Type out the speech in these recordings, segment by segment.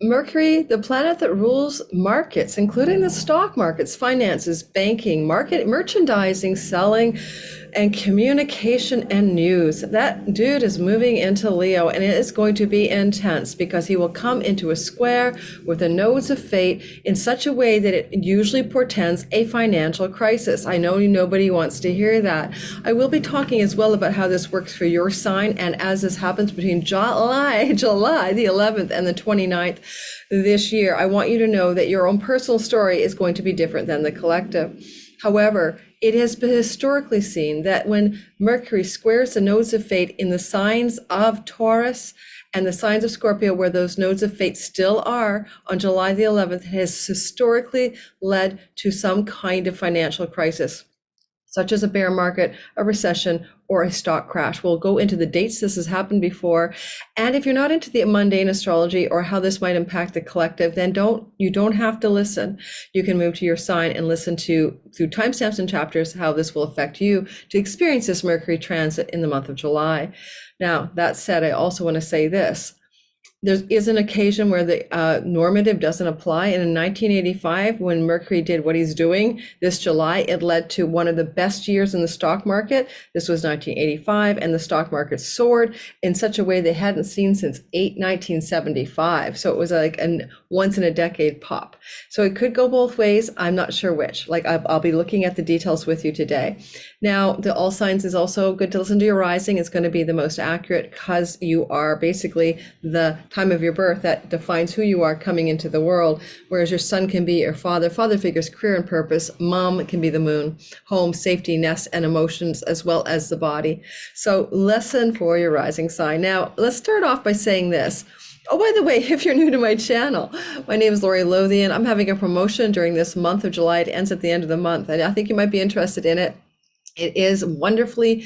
Mercury, the planet that rules markets, including the stock markets, finances, banking, market, merchandising, selling, and communication and news. That dude is moving into Leo, and it is going to be intense because he will come into a square with the nodes of fate in such a way that it usually portends a financial crisis. I know nobody wants to hear that. I will be talking as well about how this works for your sign, and as this happens between July the 11th and the 29th this year, I want you to know that your own personal story is going to be different than the collective. However, it has been historically seen that when Mercury squares the nodes of fate in the signs of Taurus and the signs of Scorpio, where those nodes of fate still are on July the 11th, it has historically led to some kind of financial crisis, such as a bear market, a recession, or a stock crash. We'll go into the dates this has happened before. And if you're not into the mundane astrology or how this might impact the collective, then you don't have to listen. You can move to your sign and listen to, through timestamps and chapters, how this will affect you to experience this Mercury transit in the month of July. Now, that said, I also want to say this. There is an occasion where the normative doesn't apply. And in 1985, when Mercury did what he's doing this July, it led to one of the best years in the stock market. This was 1985, and the stock market soared in such a way they hadn't seen since 1975. So it was like a once in a decade pop. So it could go both ways. I'm not sure which. Like I'll be looking at the details with you today. Now, the all signs is also good to listen to your rising. It's going to be the most accurate because you are basically the time of your birth that defines who you are coming into the world, whereas your sun can be your father figures, career and purpose. Mom can be the moon, home, safety, nest, and emotions, as well as the body. So listen for your rising sign. Now, let's start off by saying this. Oh, by the way, if you're new to my channel, my name is Lori Lothian. I'm having a promotion during this month of July. It ends at the end of the month, and I think you might be interested in it. It is wonderfully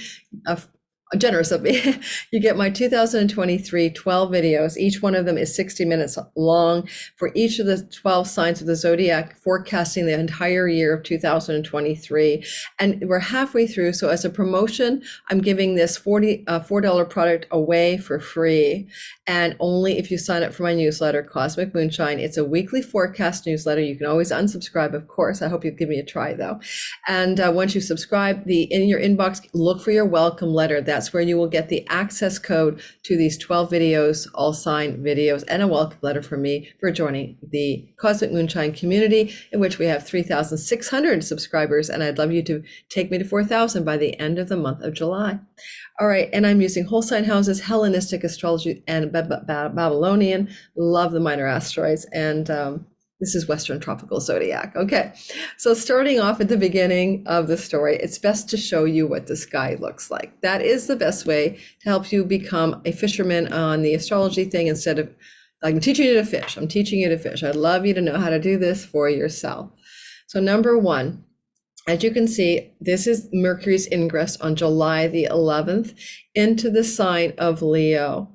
generous of me. You get my 2023 12 videos. Each one of them is 60 minutes long for each of the 12 signs of the zodiac, forecasting the entire year of 2023. And we're halfway through. So as a promotion, I'm giving this $4 product away for free. And only if you sign up for my newsletter, Cosmic Moonshine. It's a weekly forecast newsletter. You can always unsubscribe, of course. I hope you'll give me a try, though. And once you subscribe, in your inbox, look for your welcome letter. That's where you will get the access code to these 12 videos, all signed videos, and a welcome letter from me for joining the Cosmic Moonshine community, in which we have 3,600 subscribers. And I'd love you to take me to 4,000 by the end of the month of July. All right, and I'm using whole sign houses, Hellenistic astrology, and Babylonian. Love the minor asteroids, and this is Western tropical zodiac. Okay, so starting off at the beginning of the story, it's best to show you what the sky looks like. That is the best way to help you become a fisherman on the astrology thing instead of, I'm teaching you to fish. I'm teaching you to fish. I'd love you to know how to do this for yourself. So number one, as you can see, this is Mercury's ingress on July the 11th into the sign of Leo.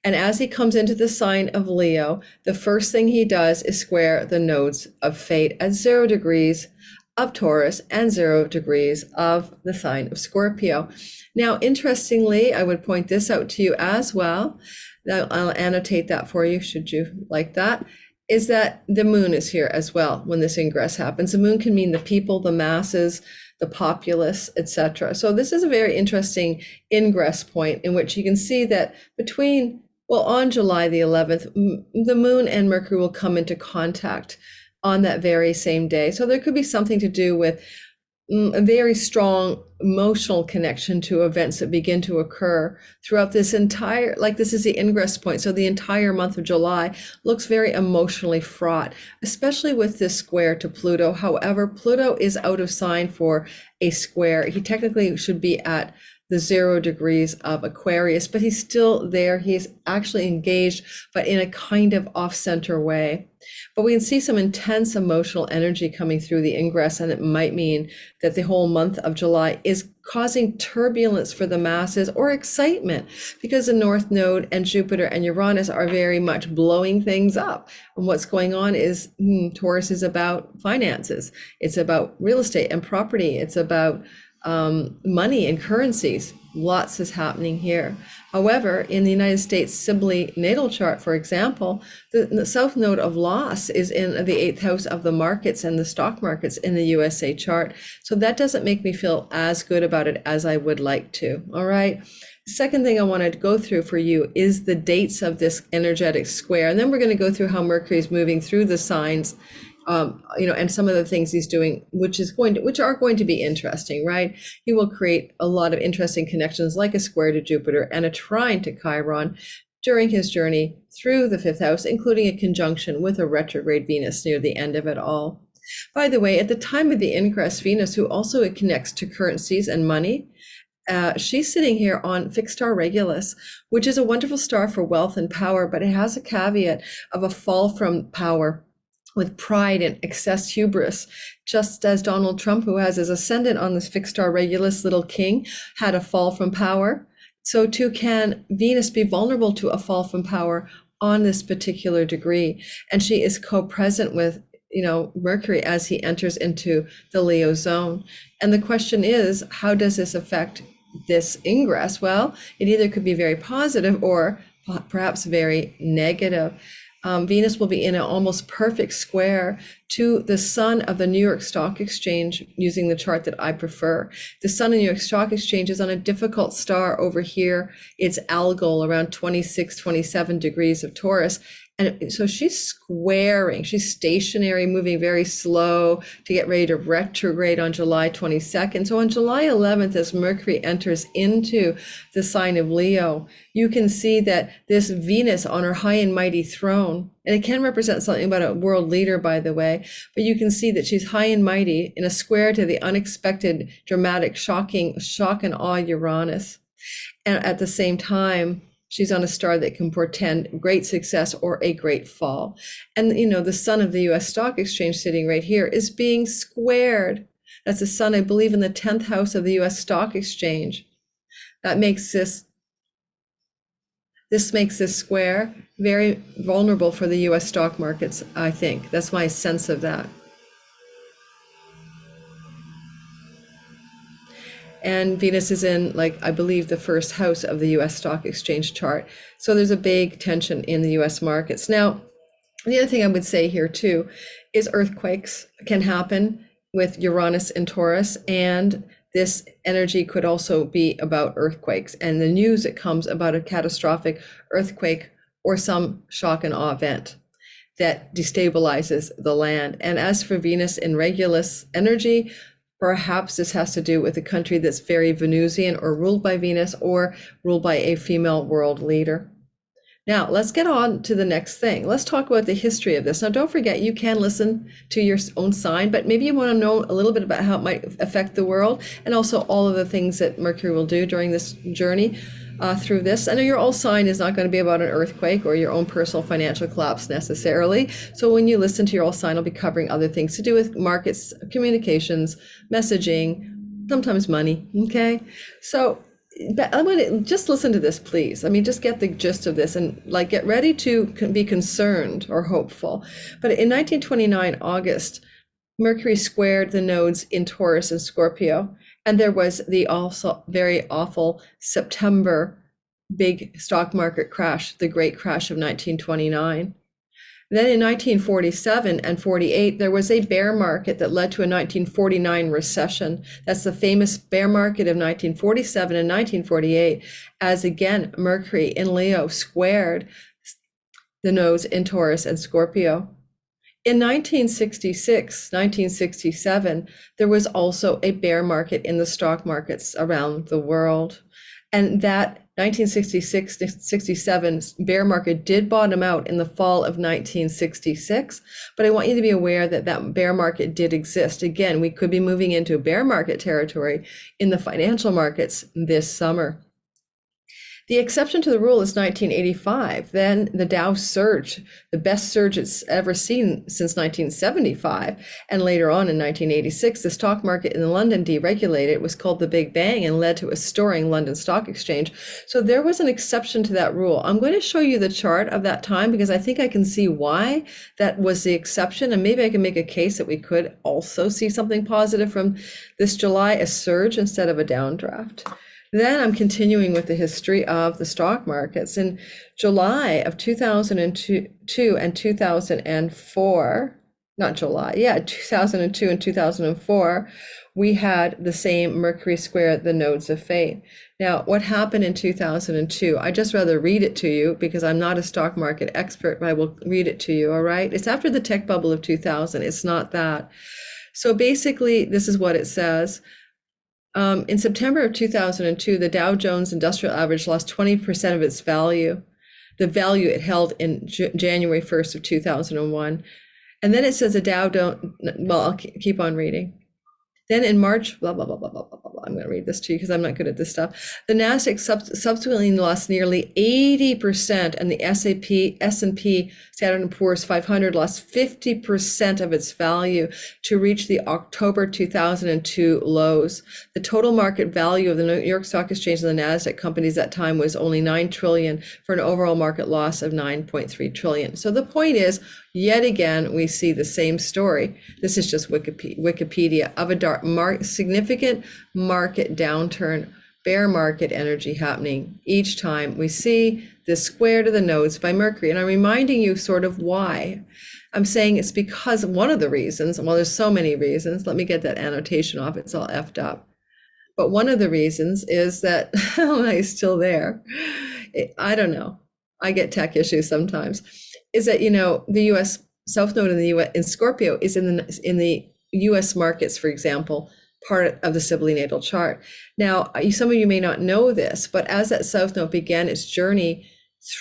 And as he comes into the sign of Leo, the first thing he does is square the nodes of fate at 0 degrees of Taurus and 0 degrees of the sign of Scorpio. Now, interestingly, I would point this out to you as well. Now, I'll annotate that for you, should you like that, is that the moon is here as well when this ingress happens. The moon can mean the people, the masses, the populace, etc. So this is a very interesting ingress point in which you can see that on July the 11th, the moon and Mercury will come into contact on that very same day. So there could be something to do with a very strong emotional connection to events that begin to occur throughout this entire, like this is the ingress point. So the entire month of July looks very emotionally fraught, especially with this square to Pluto. However, Pluto is out of sign for a square. He technically should be at the 0 degrees of Aquarius, but he's still there. He's actually engaged, but in a kind of off-center way. But we can see some intense emotional energy coming through the ingress, and it might mean that the whole month of July is causing turbulence for the masses or excitement, because the North Node and Jupiter and Uranus are very much blowing things up. And what's going on is Taurus is about finances. It's about real estate and property. It's about money and currencies. Lots is happening here. However, in the United States Sibley natal chart, for example, the south node of loss is in the 8th house of the markets and the stock markets in the USA chart. So that doesn't make me feel as good about it as I would like to. All right. The second thing I wanted to go through for you is the dates of this energetic square. And then we're going to go through how Mercury is moving through the signs, and some of the things he's doing, which are going to be interesting, right? He will create a lot of interesting connections, like a square to Jupiter and a trine to Chiron during his journey through the 5th house, including a conjunction with a retrograde Venus near the end of it all. By the way, at the time of the ingress, Venus, who also connects to currencies and money, she's sitting here on fixed star Regulus, which is a wonderful star for wealth and power, but it has a caveat of a fall from power with pride and excess hubris, just as Donald Trump, who has his ascendant on this fixed star Regulus, little king, had a fall from power. So too can Venus be vulnerable to a fall from power on this particular degree. And she is co-present with Mercury as he enters into the Leo zone. And the question is, how does this affect this ingress? Well, it either could be very positive or perhaps very negative. Venus will be in an almost perfect square to the sun of the New York Stock Exchange, using the chart that I prefer. The sun of the New York Stock Exchange is on a difficult star over here. It's Algol, around 26, 27 degrees of Taurus. And so she's squaring, she's stationary, moving very slow to get ready to retrograde on July 22nd. So on July 11th, as Mercury enters into the sign of Leo, you can see that this Venus on her high and mighty throne, and it can represent something about a world leader, by the way, but you can see that she's high and mighty in a square to the unexpected, dramatic, shock and awe Uranus. And at the same time, she's on a star that can portend great success or a great fall. And, the sun of the US Stock Exchange sitting right here is being squared. That's the sun, I believe, in the 10th house of the US Stock Exchange. That makes this makes this square very vulnerable for the US stock markets, I think. That's my sense of that. And Venus is in, I believe, the 1st house of the US Stock Exchange chart. So there's a big tension in the US markets. Now, the other thing I would say here too is earthquakes can happen with Uranus and Taurus, and this energy could also be about earthquakes and the news that comes about a catastrophic earthquake or some shock and awe event that destabilizes the land. And as for Venus in Regulus energy, perhaps this has to do with a country that's very Venusian or ruled by Venus or ruled by a female world leader. Now, let's get on to the next thing. Let's talk about the history of this. Now, don't forget, you can listen to your own sign, but maybe you want to know a little bit about how it might affect the world and also all of the things that Mercury will do during this journey through this. I know your own sign is not going to be about an earthquake or your own personal financial collapse necessarily. So when you listen to your own sign, I'll be covering other things to do with markets, communications, messaging, sometimes money. Okay. So but I want to just listen to this, please. I mean, just get the gist of this and get ready to be concerned or hopeful. But in 1929, August, Mercury squared the nodes in Taurus and Scorpio. And there was the also very awful September big stock market crash, the great crash of 1929. Then in 1947 and 48, there was a bear market that led to a 1949 recession. That's the famous bear market of 1947 and 1948, as again, Mercury in Leo squared the nodes in Taurus and Scorpio. In 1966, 1967, there was also a bear market in the stock markets around the world. And that 1966-67 bear market did bottom out in the fall of 1966, but I want you to be aware that that bear market did exist. Again, we could be moving into bear market territory in the financial markets this summer. The exception to the rule is 1985. Then the Dow surged, the best surge it's ever seen since 1975. And later on in 1986, the stock market in London deregulated. It was called the Big Bang and led to a soaring London Stock Exchange. So there was an exception to that rule. I'm going to show you the chart of that time because I think I can see why that was the exception. And maybe I can make a case that we could also see something positive from this July, a surge instead of a downdraft. Then I'm continuing with the history of the stock markets. In July of 2002 and 2004, not July, 2002 and 2004, we had the same Mercury square the nodes of fate. Now, what happened in 2002? I just rather read it to you because I'm not a stock market expert, but I will read it to you, all right? It's after the tech bubble of 2000. It's not that. So basically, this is what it says. In September of 2002, the Dow Jones Industrial Average lost 20% of its value, the value it held in January 1st of 2001. And then it says the Dow I'll keep on reading. Then in March, blah, blah, blah, blah, blah, blah, blah. I'm going to read this to you because I'm not good at this stuff. The NASDAQ subsequently lost nearly 80%, and the S&P Standard & Poor's 500 lost 50% of its value to reach the October 2002 lows. The total market value of the New York Stock Exchange and the NASDAQ companies at that time was only $9 trillion for an overall market loss of $9.3 trillion. So the point is, yet again, we see the same story. This is just Wikipedia of a significant market downturn, bear market energy happening each time we see this square to the nodes by Mercury. And I'm reminding you sort of why. I'm saying it's because one of the reasons, well, there's so many reasons. Let me get that annotation off. It's all effed up. But one of the reasons is that, oh, he's still there. I don't know. I get tech issues sometimes. Is that, the U.S. South Node in the U.S. in Scorpio is in the U.S. markets, for example, part of the Sibley natal chart. Now, some of you may not know this, but as that South Node began its journey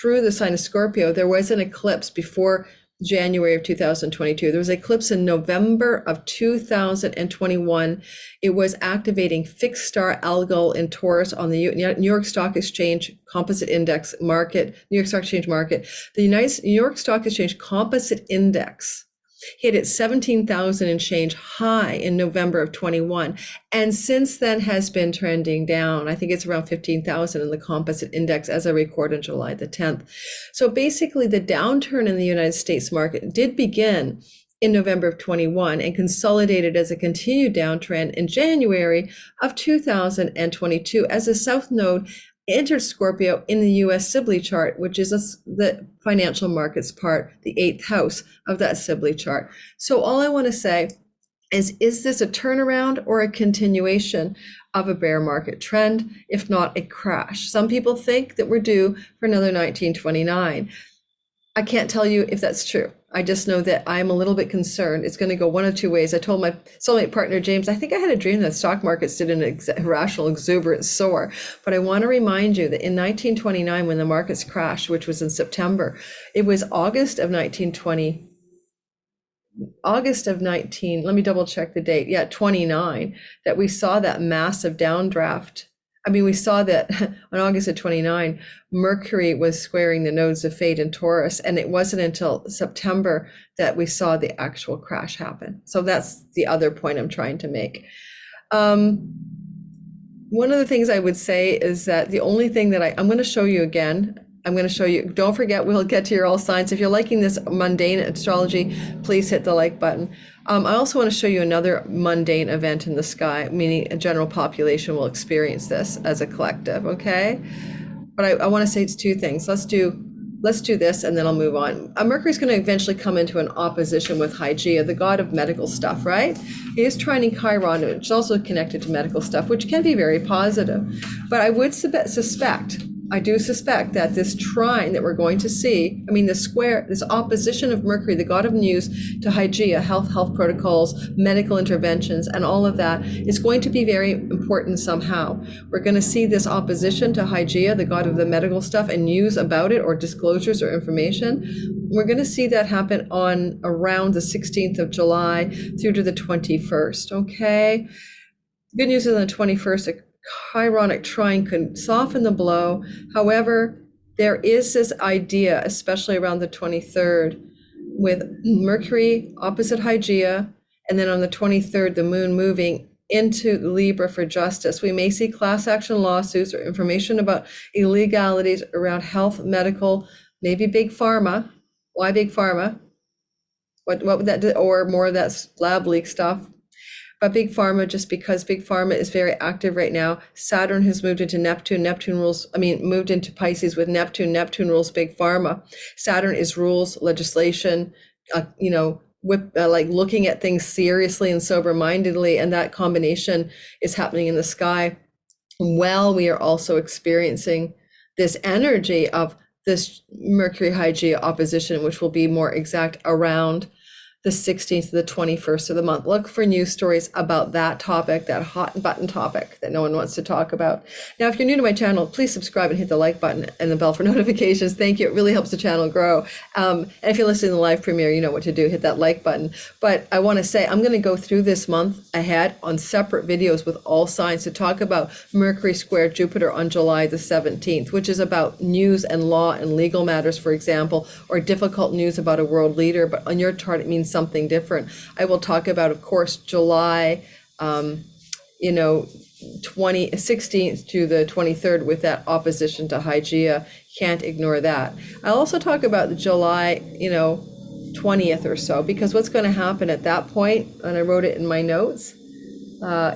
through the sign of Scorpio, there was an eclipse before January of 2022. There was an eclipse in November of 2021. It was activating fixed star Algol in Taurus on the New York Stock Exchange Composite Index market, New York Stock Exchange market. The New York Stock Exchange Composite Index hit its 17,000 and change high in November of 21, and since then has been trending down. I think it's around 15,000 in the composite index as I record on July the 10th. So basically the downturn in the United States market did begin in November of 21 and consolidated as a continued downtrend in January of 2022 as the South Node entered Scorpio in the U.S. Sibley chart, which is the financial markets part, the 8th house of that Sibley chart. So all I want to say is this a turnaround or a continuation of a bear market trend, if not a crash? Some people think that we're due for another 1929. I can't tell you if that's true. I just know that I'm a little bit concerned. It's going to go one of two ways. I told my soulmate partner, James, I think I had a dream that stock markets did an irrational, exuberant soar. But I want to remind you that in 1929, when the markets crashed, which was in September, it was August of 1920. Let me double check the date. 29, that we saw that massive downdraft. I mean, we saw that on August of 29, Mercury was squaring the nodes of fate in Taurus, and it wasn't until September that we saw the actual crash happen. So that's the other point I'm trying to make. One of the things I would say is that the only thing that I'm going to show you again, don't forget, we'll get to your all signs. If you're liking this mundane astrology, please hit the like button. I also want to show you another mundane event in the sky, meaning a general population will experience this as a collective, okay? But I want to say it's two things. Let's do this and then I'll move on. Mercury's going to eventually come into an opposition with Hygeia, the god of medical stuff, right? He is trining Chiron, which is also connected to medical stuff, which can be very positive. But I would I do suspect that this trine that we're going to see, this opposition of Mercury, the god of news, to Hygeia, health protocols, medical interventions, and all of that is going to be very important somehow. We're going to see this opposition to Hygeia, the god of the medical stuff, and news about it, or disclosures or information. We're going to see that happen on around the 16th of July through to the 21st, okay? Good news is on the 21st, Chironic trine could soften the blow. However, there is this idea, especially around the 23rd, with Mercury opposite Hygeia, and then on the 23rd, the moon moving into Libra for justice. We may see class action lawsuits or information about illegalities around health, medical, maybe big pharma. Why big pharma? What would that do? Or more of that lab leak stuff. But big pharma, just because big pharma is very active right now. Saturn has moved into Neptune. Moved into Pisces with Neptune. Neptune rules big pharma. Saturn is rules legislation, like looking at things seriously and sober-mindedly. And that combination is happening in the sky. Well, we are also experiencing this energy of this Mercury Hygeia opposition, which will be more exact around the 16th to the 21st of the month. Look for news stories about that topic, that hot button topic that no one wants to talk about. Now, if you're new to my channel, please subscribe and hit the like button and the bell for notifications. Thank you. It really helps the channel grow. And if you're listening to the live premiere, you know what to do. Hit that like button. But I want to say I'm going to go through this month ahead on separate videos with all signs to talk about Mercury square Jupiter on July the 17th, which is about news and law and legal matters, for example, or difficult news about a world leader. But on your chart, it means something different. I will talk about, of course, July, 16th to the 23rd with that opposition to Hygeia. Can't ignore that. I'll also talk about the July, 20th or so, because what's going to happen at that point, and I wrote it in my notes,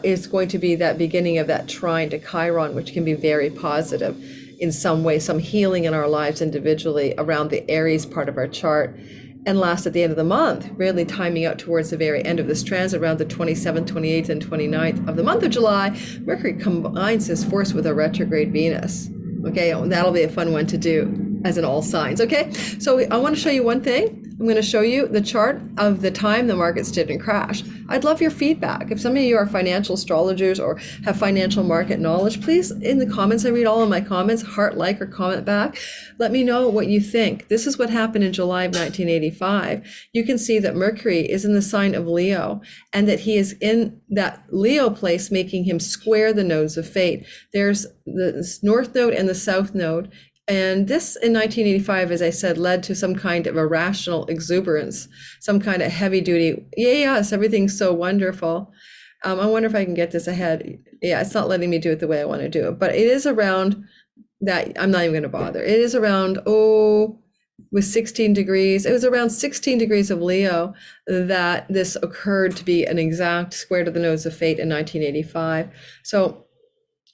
is going to be that beginning of that trine to Chiron, which can be very positive in some way, some healing in our lives individually around the Aries part of our chart. And last at the end of the month, really timing out towards the very end of this transit around the 27th, 28th, and 29th of the month of July, Mercury combines his force with a retrograde Venus. Okay, that'll be a fun one to do as in all signs. Okay, so I want to show you one thing. I'm going to show you the chart of the time the markets didn't crash. I'd love your feedback. If some of you are financial astrologers or have financial market knowledge, please, in the comments, I read all of my comments, heart, like, or comment back. Let me know what you think. This is what happened in July of 1985. You can see that Mercury is in the sign of Leo and that he is in that Leo place, making him square the nodes of fate. There's the North Node and the South Node. And this in 1985, as I said, led to some kind of irrational exuberance, some kind of heavy duty. Yes, everything's so wonderful. I wonder if I can get this ahead. Yeah, it's not letting me do it the way I want to do it, but it is around that. I'm not even going to bother. It is around, with 16 degrees. It was around 16 degrees of Leo that this occurred to be an exact square to the nodes of fate in 1985. So,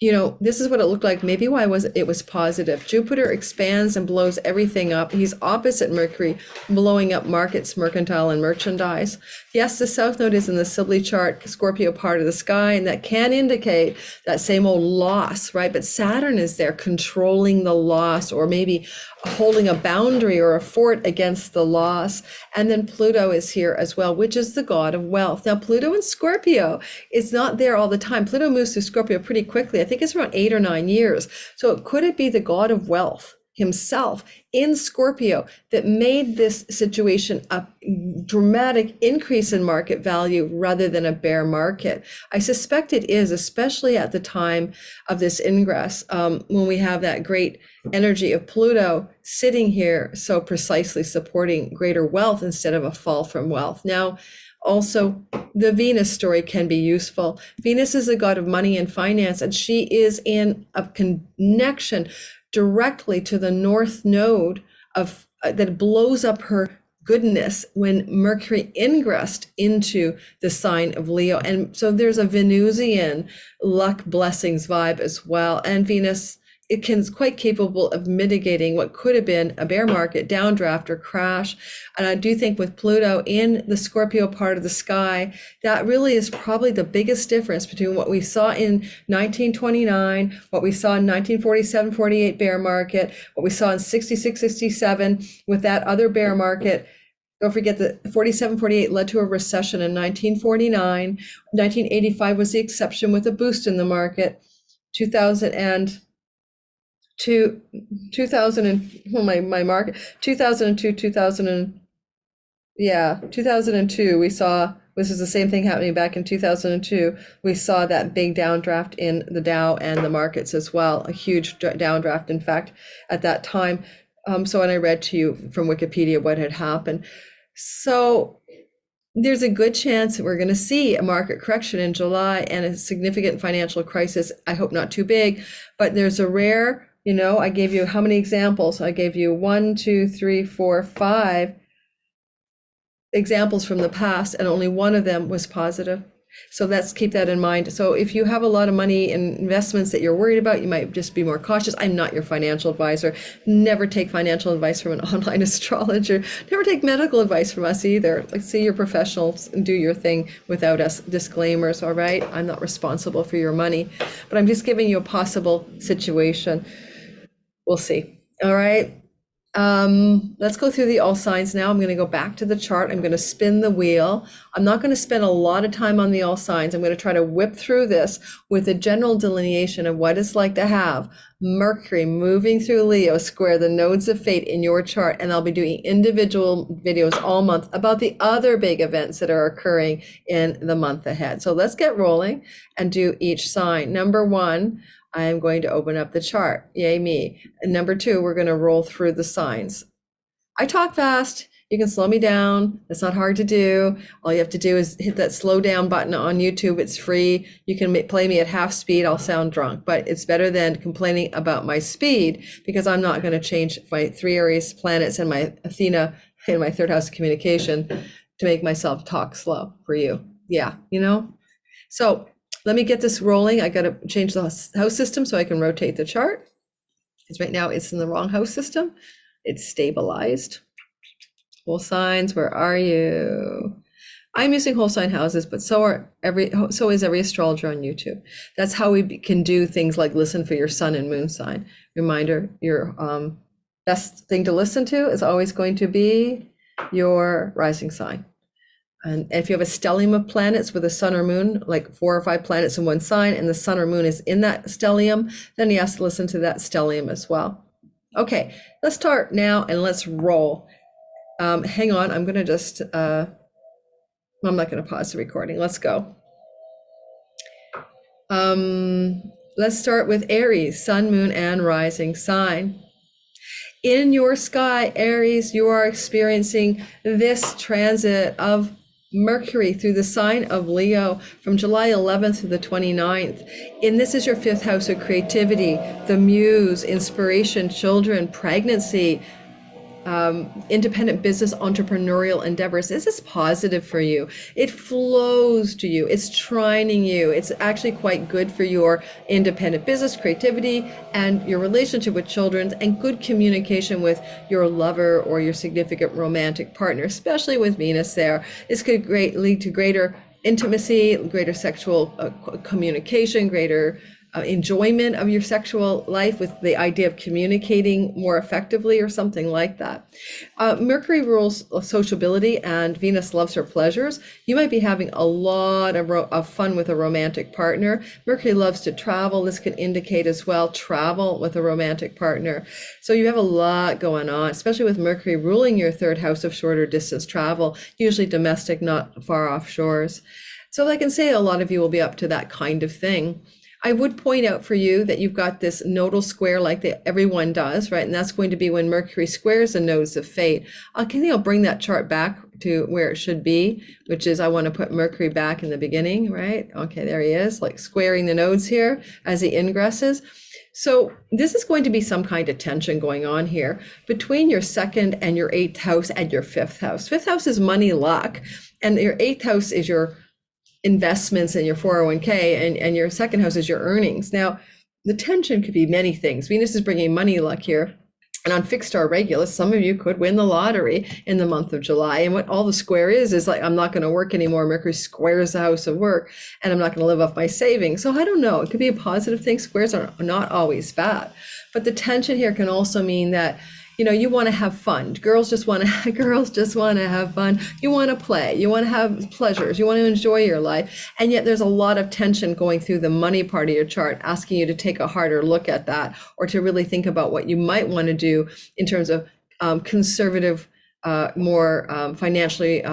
this is what it looked like. Maybe why it was positive. Jupiter expands and blows everything up. He's opposite Mercury, blowing up markets, mercantile, and merchandise. Yes, the South Node is in the Sibley chart, Scorpio part of the sky, and that can indicate that same old loss, right? But Saturn is there controlling the loss, or maybe holding a boundary or a fort against the loss. And then Pluto is here as well, which is the god of wealth. Now, Pluto in Scorpio is not there all the time. Pluto moves through Scorpio pretty quickly. I think it's around 8 or 9 years. So could it be the god of wealth himself in Scorpio that made this situation a dramatic increase in market value rather than a bear market? I suspect it is, especially at the time of this ingress, when we have that great energy of Pluto sitting here so precisely supporting greater wealth instead of a fall from wealth. Now, also, the Venus story can be useful. Venus is the god of money and finance, and she is in a connection directly to the North Node of that blows up her goodness when Mercury ingressed into the sign of Leo. And so there's a Venusian luck blessings vibe as well. And Venus, it is quite capable of mitigating what could have been a bear market, downdraft, or crash. And I do think with Pluto in the Scorpio part of the sky, that really is probably the biggest difference between what we saw in 1929, what we saw in 1947-48 bear market, what we saw in 66-67 with that other bear market. Don't forget that 47-48 led to a recession in 1949. 1985 was the exception with a boost in the market. 2002, 2002, we saw This is the same thing happening back in 2002. We saw that big downdraft in the Dow and the markets as well, a huge downdraft, in fact, at that time. So when I read to you from Wikipedia what had happened. So there's a good chance that we're going to see a market correction in July and a significant financial crisis. I hope not too big, but there's a rare, I gave you how many examples? I gave you 1, 2, 3, 4, 5 examples from the past, and only one of them was positive. So let's keep that in mind. So if you have a lot of money in investments that you're worried about, you might just be more cautious. I'm not your financial advisor. Never take financial advice from an online astrologer. Never take medical advice from us either. Like, see your professionals and do your thing without us. Disclaimers, all right? I'm not responsible for your money, but I'm just giving you a possible situation. We'll see. All right. Let's go through the all signs now. I'm going to go back to the chart. I'm going to spin the wheel. I'm not going to spend a lot of time on the all signs. I'm going to try to whip through this with a general delineation of what it's like to have Mercury moving through Leo square the nodes of fate in your chart. And I'll be doing individual videos all month about the other big events that are occurring in the month ahead. So let's get rolling and do each sign. Number 1, I am going to open up the chart. Yay me. And number 2, we're going to roll through the signs. I talk fast. You can slow me down. It's not hard to do. All you have to do is hit that slow down button on YouTube. It's free. You can play me at half speed. I'll sound drunk, but it's better than complaining about my speed, because I'm not going to change my 3 Aries planets and my Athena in my 3rd house of communication to make myself talk slow for you. Yeah, So let me get this rolling. I got to change the house system so I can rotate the chart, because right now it's in the wrong house system. It's stabilized. Whole signs, where are you? I'm using whole sign houses, but so is every astrologer on YouTube. That's how we can do things like listen for your sun and moon sign. Reminder, your best thing to listen to is always going to be your rising sign. And if you have a stellium of planets with a sun or moon, like 4 or 5 planets in one sign, and the sun or moon is in that stellium, then you have to listen to that stellium as well. Okay, let's start now and let's roll. Hang on, I'm going to just, I'm not going to pause the recording. Let's go. Let's start with Aries, sun, moon, and rising sign. In your sky, Aries, you are experiencing this transit of Mercury through the sign of Leo from July 11th to the 29th. And this is your 5th house of creativity, the muse, inspiration, children, pregnancy, independent business, entrepreneurial endeavors. This is positive for you. It flows to you. It's trining you. It's actually quite good for your independent business, creativity, and your relationship with children, and good communication with your lover or your significant romantic partner, especially with Venus there. This could lead to greater intimacy, greater sexual communication, greater enjoyment of your sexual life, with the idea of communicating more effectively or something like that. Mercury rules sociability and Venus loves her pleasures. You might be having a lot of fun with a romantic partner. Mercury loves to travel. This can indicate as well travel with a romantic partner. So you have a lot going on, especially with Mercury ruling your 3rd house of shorter distance travel, usually domestic, not far off shores. So I can say a lot of you will be up to that kind of thing. I would point out for you that you've got this nodal square like everyone does, right? And that's going to be when Mercury squares the nodes of fate. I think I'll bring that chart back to where it should be, which is I want to put Mercury back in the beginning, right? Okay, there he is, like squaring the nodes here as he ingresses. So this is going to be some kind of tension going on here between your 2nd and your 8th house and your 5th house. 5th house is money, luck, and your 8th house is your investments in your 401k, and your 2nd house is your earnings. Now, the tension could be many things. Venus is bringing money luck here. And on fixed star Regulus, some of you could win the lottery in the month of July. And what all the square is like, I'm not going to work anymore. Mercury squares the house of work, and I'm not going to live off my savings. So I don't know. It could be a positive thing. Squares are not always bad. But the tension here can also mean that you want to have fun. Girls just want to have fun. You want to play. You want to have pleasures. You want to enjoy your life. And yet there's a lot of tension going through the money part of your chart, asking you to take a harder look at that, or to really think about what you might want to do in terms of conservative, more financially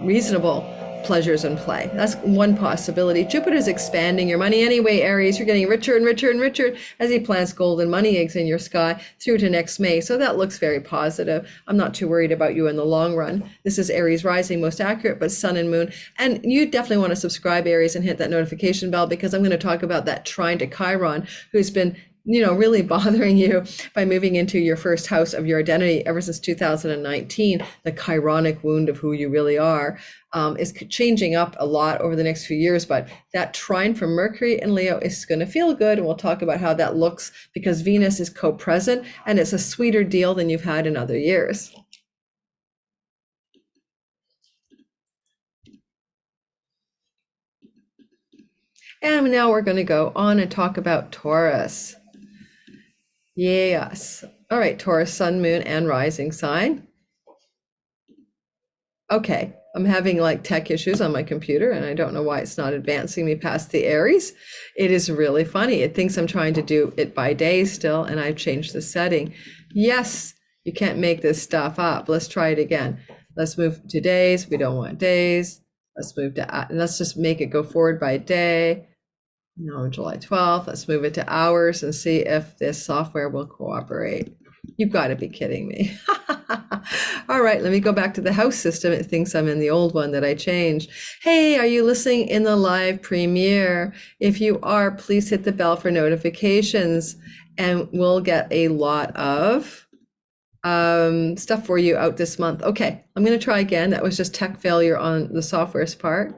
reasonable pleasures and play. That's one possibility. Jupiter's expanding your money anyway, Aries. You're getting richer and richer and richer as he plants golden money eggs in your sky through to next May. So that looks very positive. I'm not too worried about you in the long run. This is Aries rising, most accurate, but sun and moon. And you definitely want to subscribe, Aries, and hit that notification bell, because I'm going to talk about that trine to Chiron, who's been really bothering you by moving into your first house of your identity ever since 2019. The chironic wound of who you really are is changing up a lot over the next few years, but that trine from Mercury and Leo is going to feel good, and we'll talk about how that looks, because Venus is co-present, and it's a sweeter deal than you've had in other years. And now we're going to go on and talk about Taurus. Yes. All right, Taurus, sun, moon, and rising sign. Okay, I'm having like tech issues on my computer, and I don't know why it's not advancing me past the Aries. It is really funny. It thinks I'm trying to do it by day still, and I've changed the setting. Yes, you can't make this stuff up. Let's try it again. Let's move to days. We don't want days. Let's move to, let's just make it go forward by day. No, July 12th. Let's move it to hours and see if this software will cooperate. You've got to be kidding me. All right, let me go back to the house system. It thinks I'm in the old one that I changed. Hey, are you listening in the live premiere? If you are, please hit the bell for notifications, and we'll get a lot of stuff for you out this month. Okay, I'm going to try again. That was just tech failure on the software's part.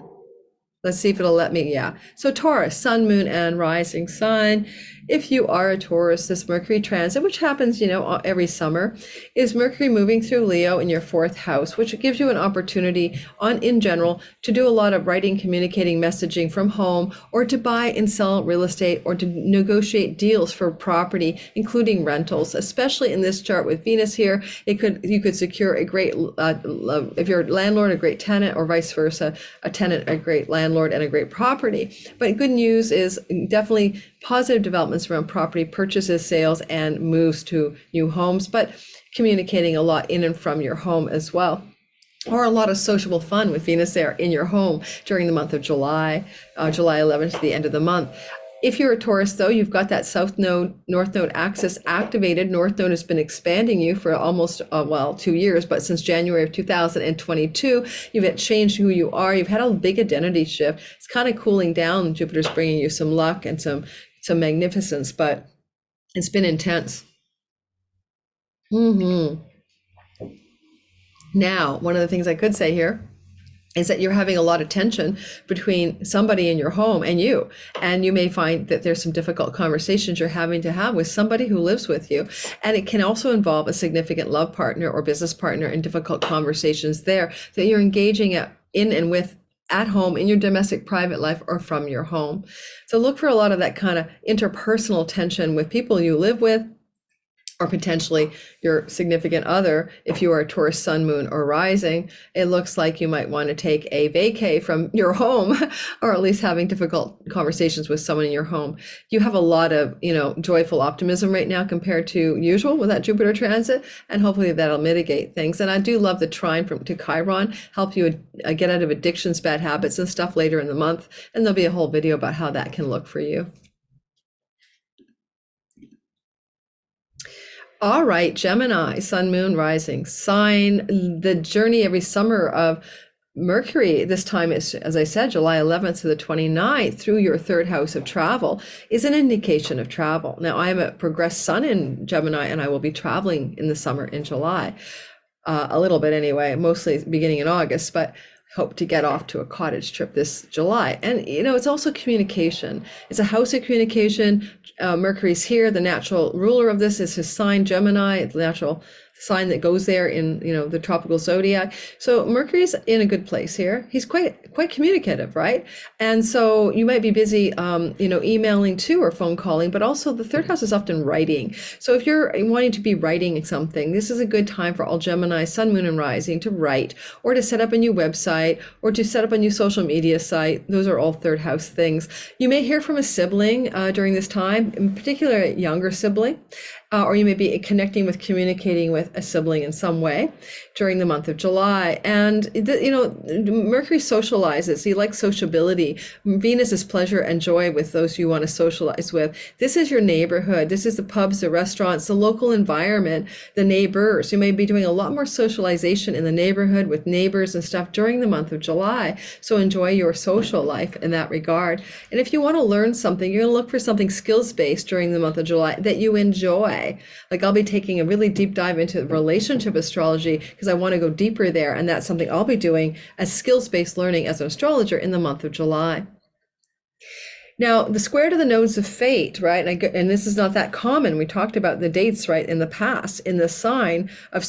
Let's see if it'll let me. Yeah. So Taurus, sun, moon, and rising sign. If you are a Taurus, this Mercury transit, which happens, every summer, is Mercury moving through Leo in your fourth house, which gives you an opportunity in general to do a lot of writing, communicating, messaging from home, or to buy and sell real estate, or to negotiate deals for property, including rentals. Especially in this chart with Venus here, you could secure a great, if you're a landlord, a great tenant, or vice versa, a tenant, a great landlord, and a great property. But good news is definitely positive developments around property purchases, sales, and moves to new homes, but communicating a lot in and from your home as well. Or a lot of sociable fun with Venus there in your home during the month of July, July 11th to the end of the month. If you're a Taurus, though, you've got that South Node, North Node axis activated. North Node has been expanding you for almost, 2 years, but since January of 2022, you've changed who you are. You've had a big identity shift. It's kind of cooling down. Jupiter's bringing you some luck and some magnificence, but it's been intense. Now, one of the things I could say here is that you're having a lot of tension between somebody in your home and you. And you may find that there's some difficult conversations you're having to have with somebody who lives with you. And it can also involve a significant love partner or business partner in difficult conversations there that you're engaging in and with at home, in your domestic private life, or from your home. So look for a lot of that kind of interpersonal tension with people you live with, or potentially your significant other. If you are a Taurus sun, moon, or rising, it looks like you might want to take a vacay from your home, or at least having difficult conversations with someone in your home. You have a lot of, joyful optimism right now compared to usual with that Jupiter transit, and hopefully that'll mitigate things. And I do love the trine to Chiron, help you get out of addictions, bad habits, and stuff later in the month. And there'll be a whole video about how that can look for you. All right, Gemini, sun, moon, rising sign. The journey every summer of Mercury, this time is, as I said, July 11th to the 29th, through your third house of travel, is an indication of travel. Now, I am a progressed sun in Gemini, and I will be traveling in the summer in July, a little bit anyway, mostly beginning in August, but hope to get off to a cottage trip this July. And, it's also communication. It's a house of communication. Mercury's here. The natural ruler of this is his sign, Gemini. It's the natural sign that goes there in, the tropical zodiac. So Mercury's in a good place here. He's quite communicative, right? And so you might be busy, emailing too, or phone calling, but also the third house is often writing. So if you're wanting to be writing something, this is a good time for all Gemini, sun, moon, and rising to write, or to set up a new website, or to set up a new social media site. Those are all third house things. You may hear from a sibling during this time, in particular a younger sibling. or you may be connecting with, communicating with a sibling in some way during the month of July. And, Mercury socializes. He likes sociability. Venus is pleasure and joy with those you want to socialize with. This is your neighborhood. This is the pubs, the restaurants, the local environment, the neighbors. You may be doing a lot more socialization in the neighborhood with neighbors and stuff during the month of July. So enjoy your social life in that regard. And if you want to learn something, you're going to look for something skills-based during the month of July that you enjoy. Like I'll be taking a really deep dive into relationship astrology because I want to go deeper there. And that's something I'll be doing as skills-based learning as an astrologer in the month of July. Now, the square to the nodes of fate, right? And this is not that common. We talked about the dates, right, in the past, in the sign of,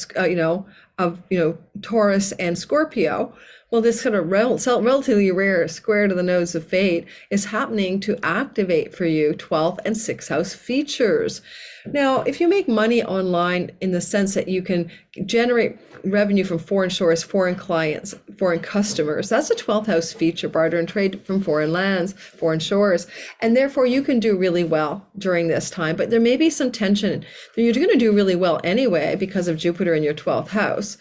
Taurus and Scorpio. Well, this kind of relatively rare square to the nodes of fate is happening to activate for you 12th and 6th house features. Now, if you make money online in the sense that you can generate revenue from foreign shores, foreign clients, foreign customers, that's a 12th house feature, barter and trade from foreign lands, foreign shores. And therefore you can do really well during this time, but there may be some tension. You're going to do really well anyway because of Jupiter in your 12th house.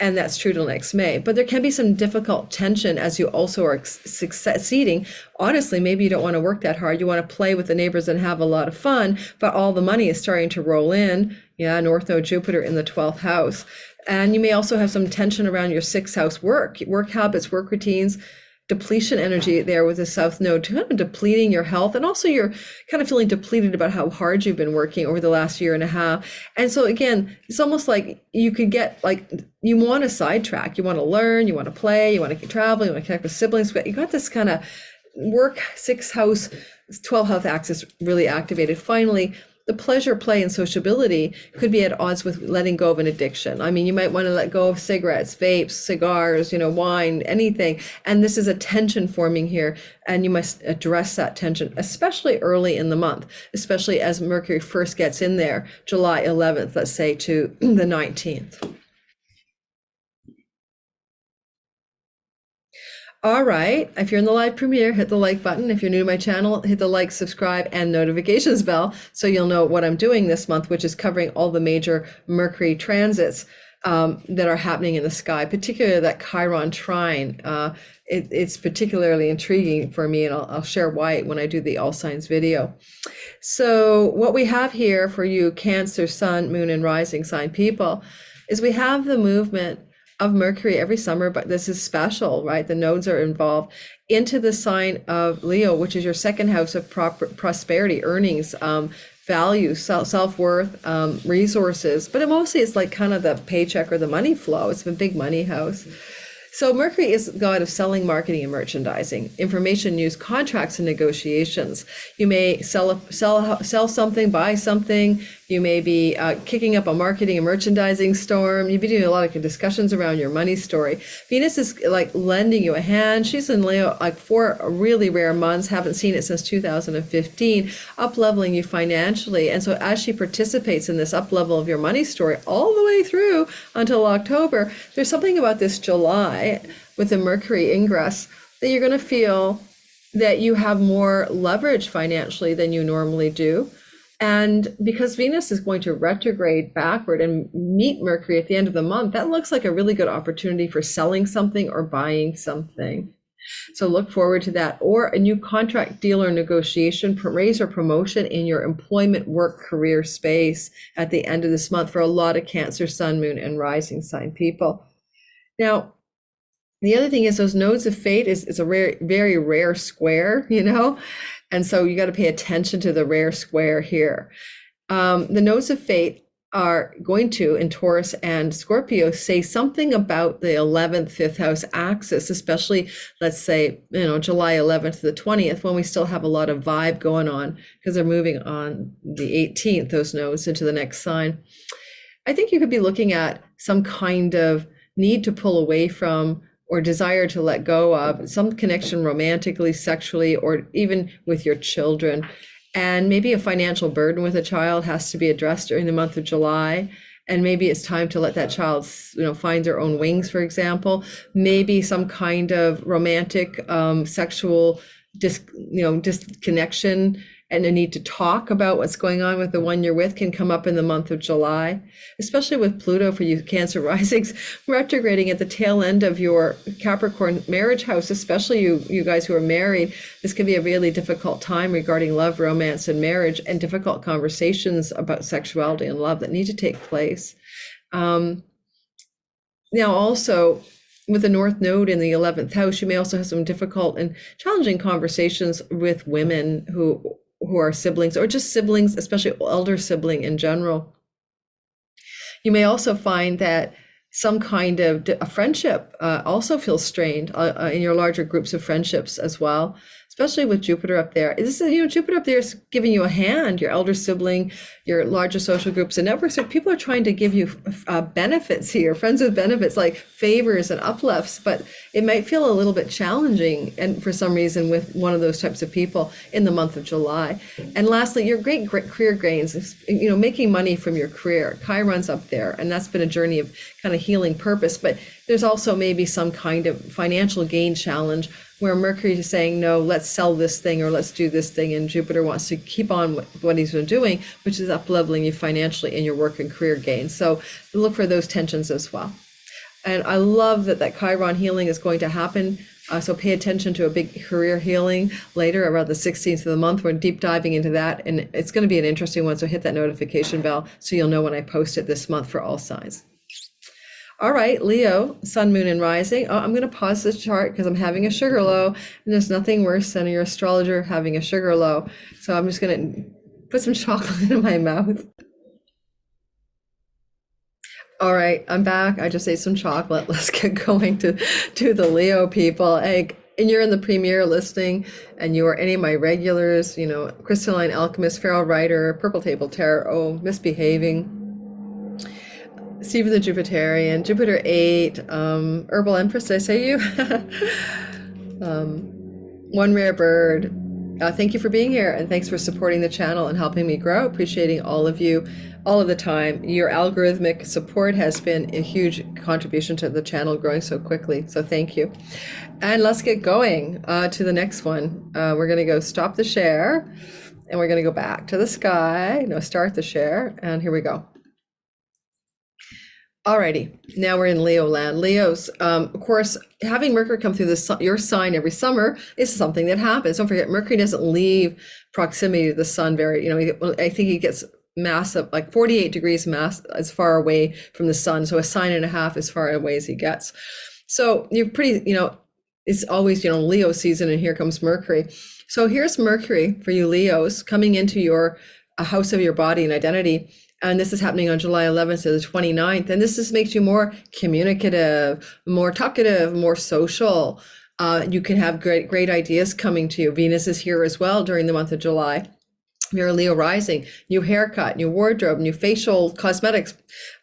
And that's true till next May. But there can be some difficult tension as you also are succeeding. Honestly, maybe you don't want to work that hard. You want to play with the neighbors and have a lot of fun, but all the money is starting to roll in. Yeah, North Node Jupiter in the 12th house. And you may also have some tension around your 6th house work habits, work routines, depletion energy there with the South Node, kind of depleting your health. And also you're kind of feeling depleted about how hard you've been working over the last year and a half. And so again, it's almost like you could get you want to sidetrack, you want to learn, you want to play, you want to travel, you want to connect with siblings, but you got this kind of work 6th house, 12th house axis really activated. Finally, the pleasure, play, and sociability could be at odds with letting go of an addiction. I mean, you might want to let go of cigarettes, vapes, cigars, wine, anything. And this is a tension forming here, and you must address that tension, especially early in the month, especially as Mercury first gets in there, July 11th, let's say, to the 19th. All right, if you're in the live premiere, hit the like button. If you're new to my channel, hit the like, subscribe, and notifications bell so you'll know what I'm doing this month, which is covering all the major Mercury transits that are happening in the sky, particularly that Chiron trine. It's particularly intriguing for me, and I'll share why when I do the all signs video. So what we have here for you Cancer, Sun, Moon, and Rising sign people is we have the movement of Mercury every summer, but this is special, right? The nodes are involved into the sign of Leo, which is your 2nd house of prosperity, earnings, value, self-worth, resources. But it mostly is like kind of the paycheck or the money flow. It's a big money house. So Mercury is the god of selling, marketing, and merchandising, information, news, contracts, and negotiations. You may sell something, buy something. You may be kicking up a marketing and merchandising storm. You'd be doing a lot of discussions around your money story. Venus is like lending you a hand. She's in Leo like 4 really rare months. Haven't seen it since 2015, up-leveling you financially. And so as she participates in this up-level of your money story all the way through until October, there's something about this July with the Mercury ingress that you're going to feel that you have more leverage financially than you normally do. And because Venus is going to retrograde backward and meet Mercury at the end of the month, that looks like a really good opportunity for selling something or buying something. So look forward to that, or a new contract deal or negotiation, raise or promotion in your employment, work, career space at the end of this month for a lot of Cancer, Sun, Moon, and Rising sign people. Now, the other thing is those nodes of fate is a very rare square, and so you got to pay attention to the rare square here. The nodes of fate are going to, in Taurus and Scorpio, say something about the 11th, 5th house axis, especially, let's say, July 11th to the 20th, when we still have a lot of vibe going on because they're moving on the 18th, those nodes into the next sign. I think you could be looking at some kind of need to pull away from or desire to let go of some connection romantically, sexually, or even with your children. And maybe a financial burden with a child has to be addressed during the month of July. And maybe it's time to let that child, find their own wings, for example. Maybe some kind of romantic, sexual disconnection and a need to talk about what's going on with the one you're with can come up in the month of July, especially with Pluto for you Cancer risings retrograding at the tail end of your Capricorn marriage house, especially you guys who are married. This can be a really difficult time regarding love, romance, and marriage, and difficult conversations about sexuality and love that need to take place. Now also, with the North Node in the 11th house, you may also have some difficult and challenging conversations with women who are siblings, or just siblings, especially elder sibling in general. You may also find that some kind of a friendship also feels strained in your larger groups of friendships as well, especially with Jupiter up there. This is, Jupiter up there is giving you a hand, your elder sibling, your larger social groups and networks. So people are trying to give you benefits here, friends with benefits like favors and uplifts, but it might feel a little bit challenging and for some reason with one of those types of people in the month of July. And lastly, your great career gains, making money from your career. Chiron's up there, and that's been a journey of kind of healing purpose, but there's also maybe some kind of financial gain challenge where Mercury is saying, no, let's sell this thing or let's do this thing. And Jupiter wants to keep on what he's been doing, which is up-leveling you financially in your work and career gains. So look for those tensions as well. And I love that Chiron healing is going to happen. So pay attention to a big career healing later around the 16th of the month. We're deep diving into that. And it's going to be an interesting one. So hit that notification bell so you'll know when I post it this month for all signs. All right, Leo, sun, moon, and rising. I'm going to pause this chart because I'm having a sugar low, and there's nothing worse than your astrologer having a sugar low. So I'm just going to put some chocolate in my mouth. All right, I'm back. I just ate some chocolate. Let's get going to the Leo people. And you're in the premier listing, and you are any of my regulars, Crystalline Alchemist, Feral Writer, Purple Table Tarot, Misbehaving, Stephen the Jupiterian, Jupiter 8, Herbal Empress, did I say you? One Rare Bird. Thank you for being here, and thanks for supporting the channel and helping me grow. Appreciating all of you, all of the time. Your algorithmic support has been a huge contribution to the channel growing so quickly, so thank you. And let's get going to the next one. We're going to go stop the share, and we're going to go back to the sky. No, start the share, and here we go. Alrighty, now we're in Leo land. Leos, of course, having Mercury come through your sign every summer is something that happens. Don't forget, Mercury doesn't leave proximity to the sun very, I think he gets massive, like 48 degrees mass as far away from the sun. So a sign and a half as far away as he gets. So you're pretty, it's always, Leo season, and here comes Mercury. So here's Mercury for you Leos coming into your house of your body and identity. And this is happening on July 11th to the 29th. And this just makes you more communicative, more talkative, more social. You can have great ideas coming to you. Venus is here as well during the month of July. You're a Leo rising, new haircut, new wardrobe, new facial cosmetics,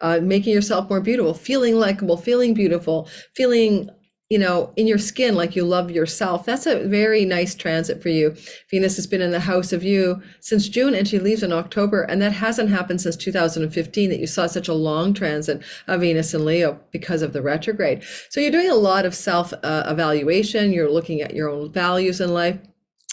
making yourself more beautiful, feeling likable, feeling beautiful, feeling in your skin like you love yourself. That's a very nice transit for you. Venus has been in the house of you since June, and she leaves in October, and that hasn't happened since 2015 that you saw such a long transit of Venus and Leo because of the retrograde. So you're doing a lot of self-evaluation. You're looking at your own values in life.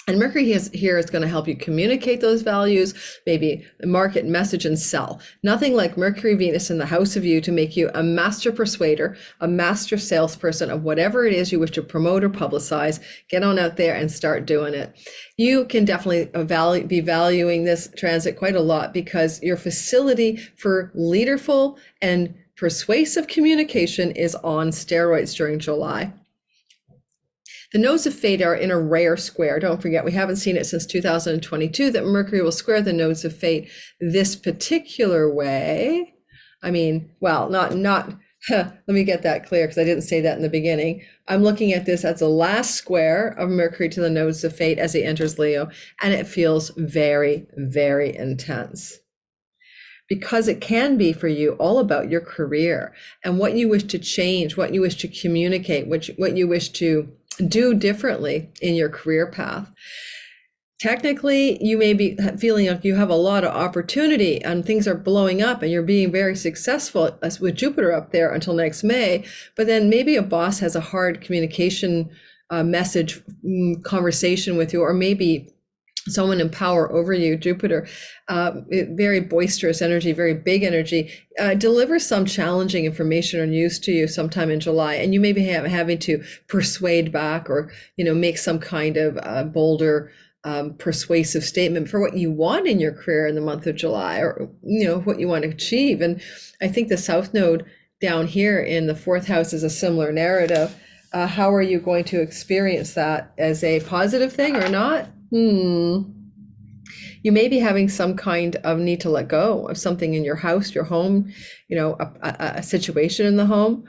And Mercury here is going to help you communicate those values, maybe market, message, and sell. Nothing like Mercury, Venus in the house of you to make you a master persuader, a master salesperson of whatever it is you wish to promote or publicize. Get on out there and start doing it. You can definitely be valuing this transit quite a lot because your facility for leaderful and persuasive communication is on steroids during July. The nodes of fate are in a rare square. Don't forget, we haven't seen it since 2022 that Mercury will square the nodes of fate this particular way. I mean, well, not, let me get that clear because I didn't say that in the beginning. I'm looking at this as the last square of Mercury to the nodes of fate as he enters Leo, and it feels very, very intense. Because it can be for you all about your career and what you wish to change, what you wish to communicate, what you wish to do differently in your career path. Technically, you may be feeling like you have a lot of opportunity and things are blowing up and you're being very successful as with Jupiter up there until next May, but then maybe a boss has a hard communication message conversation with you, or maybe someone in power over you, Jupiter, very boisterous energy, very big energy, delivers some challenging information or news to you sometime in July. And you may be having to persuade back or, make some kind of bolder, persuasive statement for what you want in your career in the month of July, or, what you want to achieve. And I think the South Node down here in the fourth house is a similar narrative. How are you going to experience that as a positive thing or not? You may be having some kind of need to let go of something in your house, your home, a situation in the home.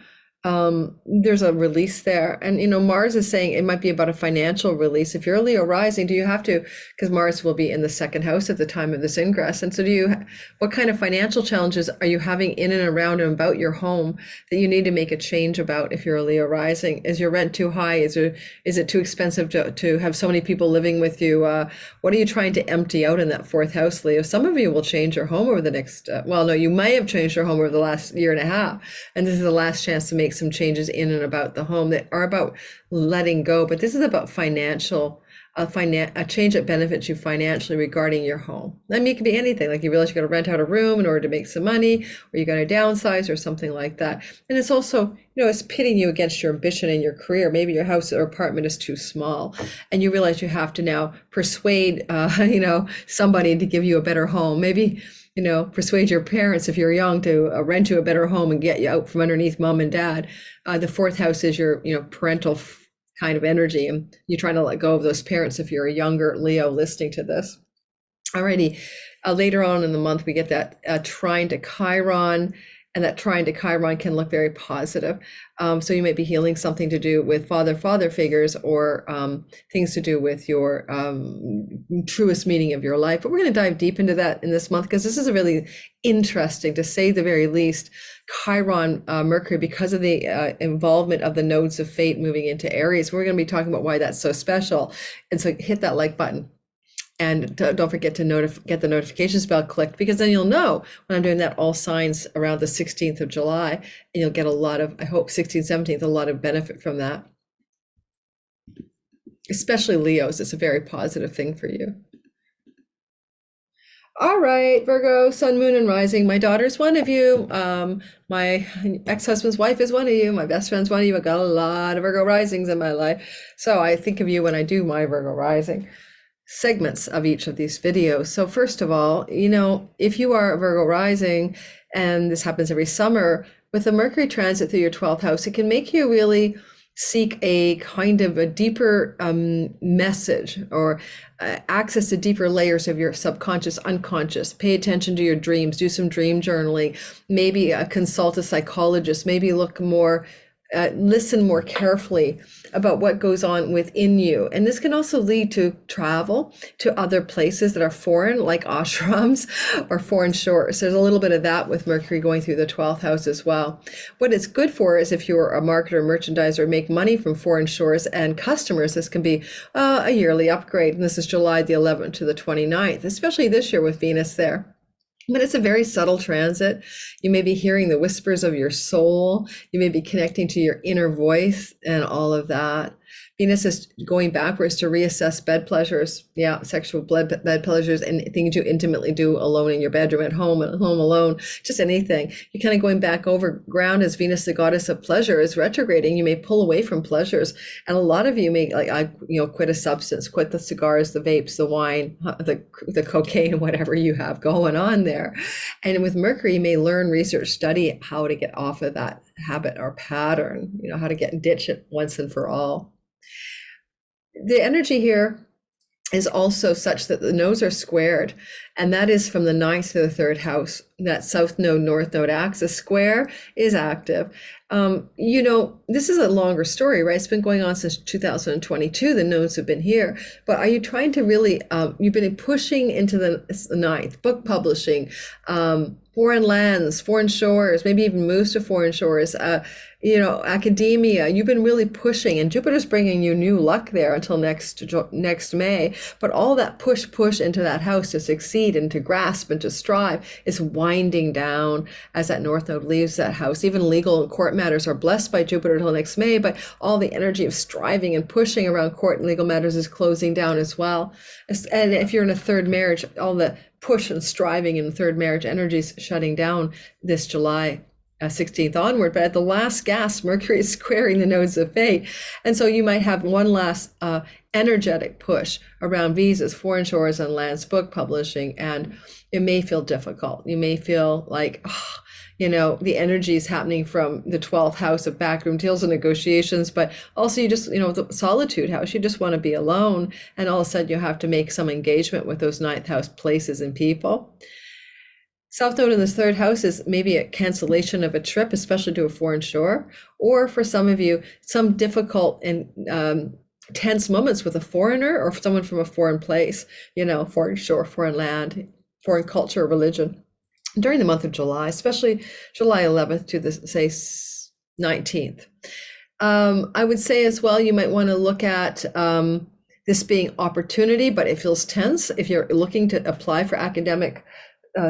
There's a release there. And, Mars is saying it might be about a financial release. If you're a Leo rising, do you have to, because Mars will be in the second house at the time of this ingress. And so what kind of financial challenges are you having in and around and about your home that you need to make a change about if you're a Leo rising? Is your rent too high? Is it too expensive to have so many people living with you? What are you trying to empty out in that fourth house, Leo? Some of you will change your home over the next, you may have changed your home over the last year and a half. And this is the last chance to make some changes in and about the home that are about letting go. But this is about a change that benefits you financially regarding your home. I mean, it could be anything, like you realize you got to rent out a room in order to make some money, or you got to downsize or something like that. And it's also, it's pitting you against your ambition in your career. Maybe your house or apartment is too small and you realize you have to now persuade, somebody to give you a better home. Maybe persuade your parents if you're young to rent you a better home and get you out from underneath mom and dad. The fourth house is your, parental kind of energy, and you're trying to let go of those parents if you're a younger Leo listening to this. Alrighty, later on in the month, we get that trine to Chiron, and that trine to Chiron can look very positive. So you might be healing something to do with father figures, or things to do with your truest meaning of your life. But we're going to dive deep into that in this month, because this is a really interesting, to say the very least, Chiron Mercury, because of the involvement of the nodes of fate moving into Aries. We're going to be talking about why that's so special. And so hit that like button. And don't forget to get the notifications bell clicked, because then you'll know when I'm doing that all signs around the 16th of July, and you'll get a lot of, I hope 16th, 17th, a lot of benefit from that. Especially Leos, it's a very positive thing for you. All right, Virgo, sun, moon, and rising. My daughter's one of you. My ex-husband's wife is one of you. My best friend's one of you. I've got a lot of Virgo risings in my life. So I think of you when I do my Virgo rising segments of each of these videos. So first of all, if you are a Virgo rising, and this happens every summer, with the Mercury transit through your 12th house, it can make you really seek a kind of a deeper message, or access to deeper layers of your subconscious, unconscious. Pay attention to your dreams, do some dream journaling, maybe consult a psychologist, maybe look more, listen more carefully about what goes on within you. And this can also lead to travel to other places that are foreign, like ashrams or foreign shores. There's a little bit of that with Mercury going through the 12th house as well. What it's good for is if you're a marketer, merchandiser, make money from foreign shores and customers, this can be a yearly upgrade. And this is July the 11th to the 29th, especially this year with Venus there. But it's a very subtle transit. You may be hearing the whispers of your soul. You may be connecting to your inner voice and all of that. Venus is going backwards to reassess bed pleasures. Yeah, sexual bed pleasures and things you intimately do alone in your bedroom, at home alone, just anything. You're kind of going back over ground as Venus, the goddess of pleasure, is retrograding. You may pull away from pleasures. And a lot of you may quit a substance, quit the cigars, the vapes, the wine, the cocaine, whatever you have going on there. And with Mercury, you may learn, research, study how to get off of that habit or pattern, how to ditch it once and for all. The energy here is also such that the nodes are squared, and that is from the 9th to the 3rd house. That south node, north node axis square is active. This is a longer story, right? It's been going on since 2022. The nodes have been here, but are you trying to really, you've been pushing into the 9th, book publishing, foreign lands, foreign shores, maybe even moves to foreign shores. academia, you've been really pushing, and Jupiter's bringing you new luck there until next May. But all that push into that house to succeed and to grasp and to strive is winding down as that North Node leaves that house. Even legal and court matters are blessed by Jupiter until next May, but all the energy of striving and pushing around court and legal matters is closing down as well. And if you're in a third marriage, all the push and striving in third marriage energies shutting down this July 16th onward. But at the last gasp, Mercury is squaring the nodes of fate. And so you might have one last energetic push around visas, foreign shores, and lands, book publishing. And it may feel difficult. You may feel like, the energy is happening from the 12th house of backroom deals and negotiations, but also you just, the solitude house, you just want to be alone. And all of a sudden you have to make some engagement with those 9th house places and people. South Node in this third house is maybe a cancellation of a trip, especially to a foreign shore, or for some of you, some difficult and tense moments with a foreigner or someone from a foreign place, foreign shore, foreign land, foreign culture, religion, during the month of July, especially July 11th to the, say, 19th. I would say as well, you might want to look at this being opportunity, but it feels tense. If you're looking to apply for academic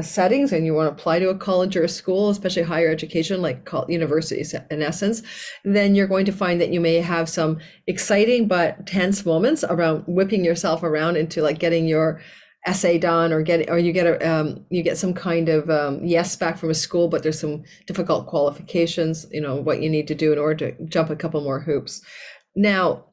settings and you want to apply to a college or a school, especially higher education, like universities in essence, then you're going to find that you may have some exciting but tense moments around whipping yourself around into like getting your essay done, or you get some kind of yes back from a school, but there's some difficult qualifications, what you need to do in order to jump a couple more hoops. Now,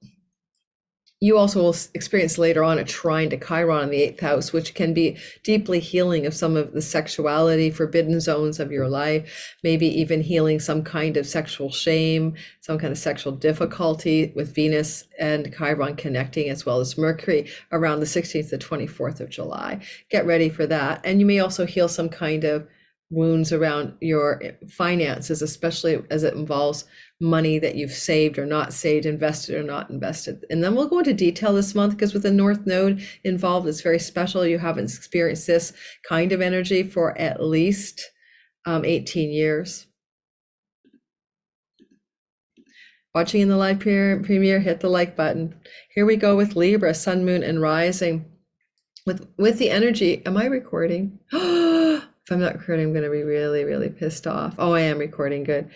you also will experience later on a trine to Chiron in the 8th house, which can be deeply healing of some of the sexuality, forbidden zones of your life, maybe even healing some kind of sexual shame, some kind of sexual difficulty with Venus and Chiron connecting, as well as Mercury around the 16th to 24th of July. Get ready for that. And you may also heal some kind of wounds around your finances, especially as it involves money that you've saved or not saved, invested or not invested. And then we'll go into detail this month, because with the North Node involved, it's very special. You haven't experienced this kind of energy for at least 18 years. Watching in the live premiere, hit the like button. Here we go with Libra, Sun, Moon, and Rising. With the energy, am I recording? If I'm not recording, I'm going to be really, really pissed off. Oh, I am recording. Good.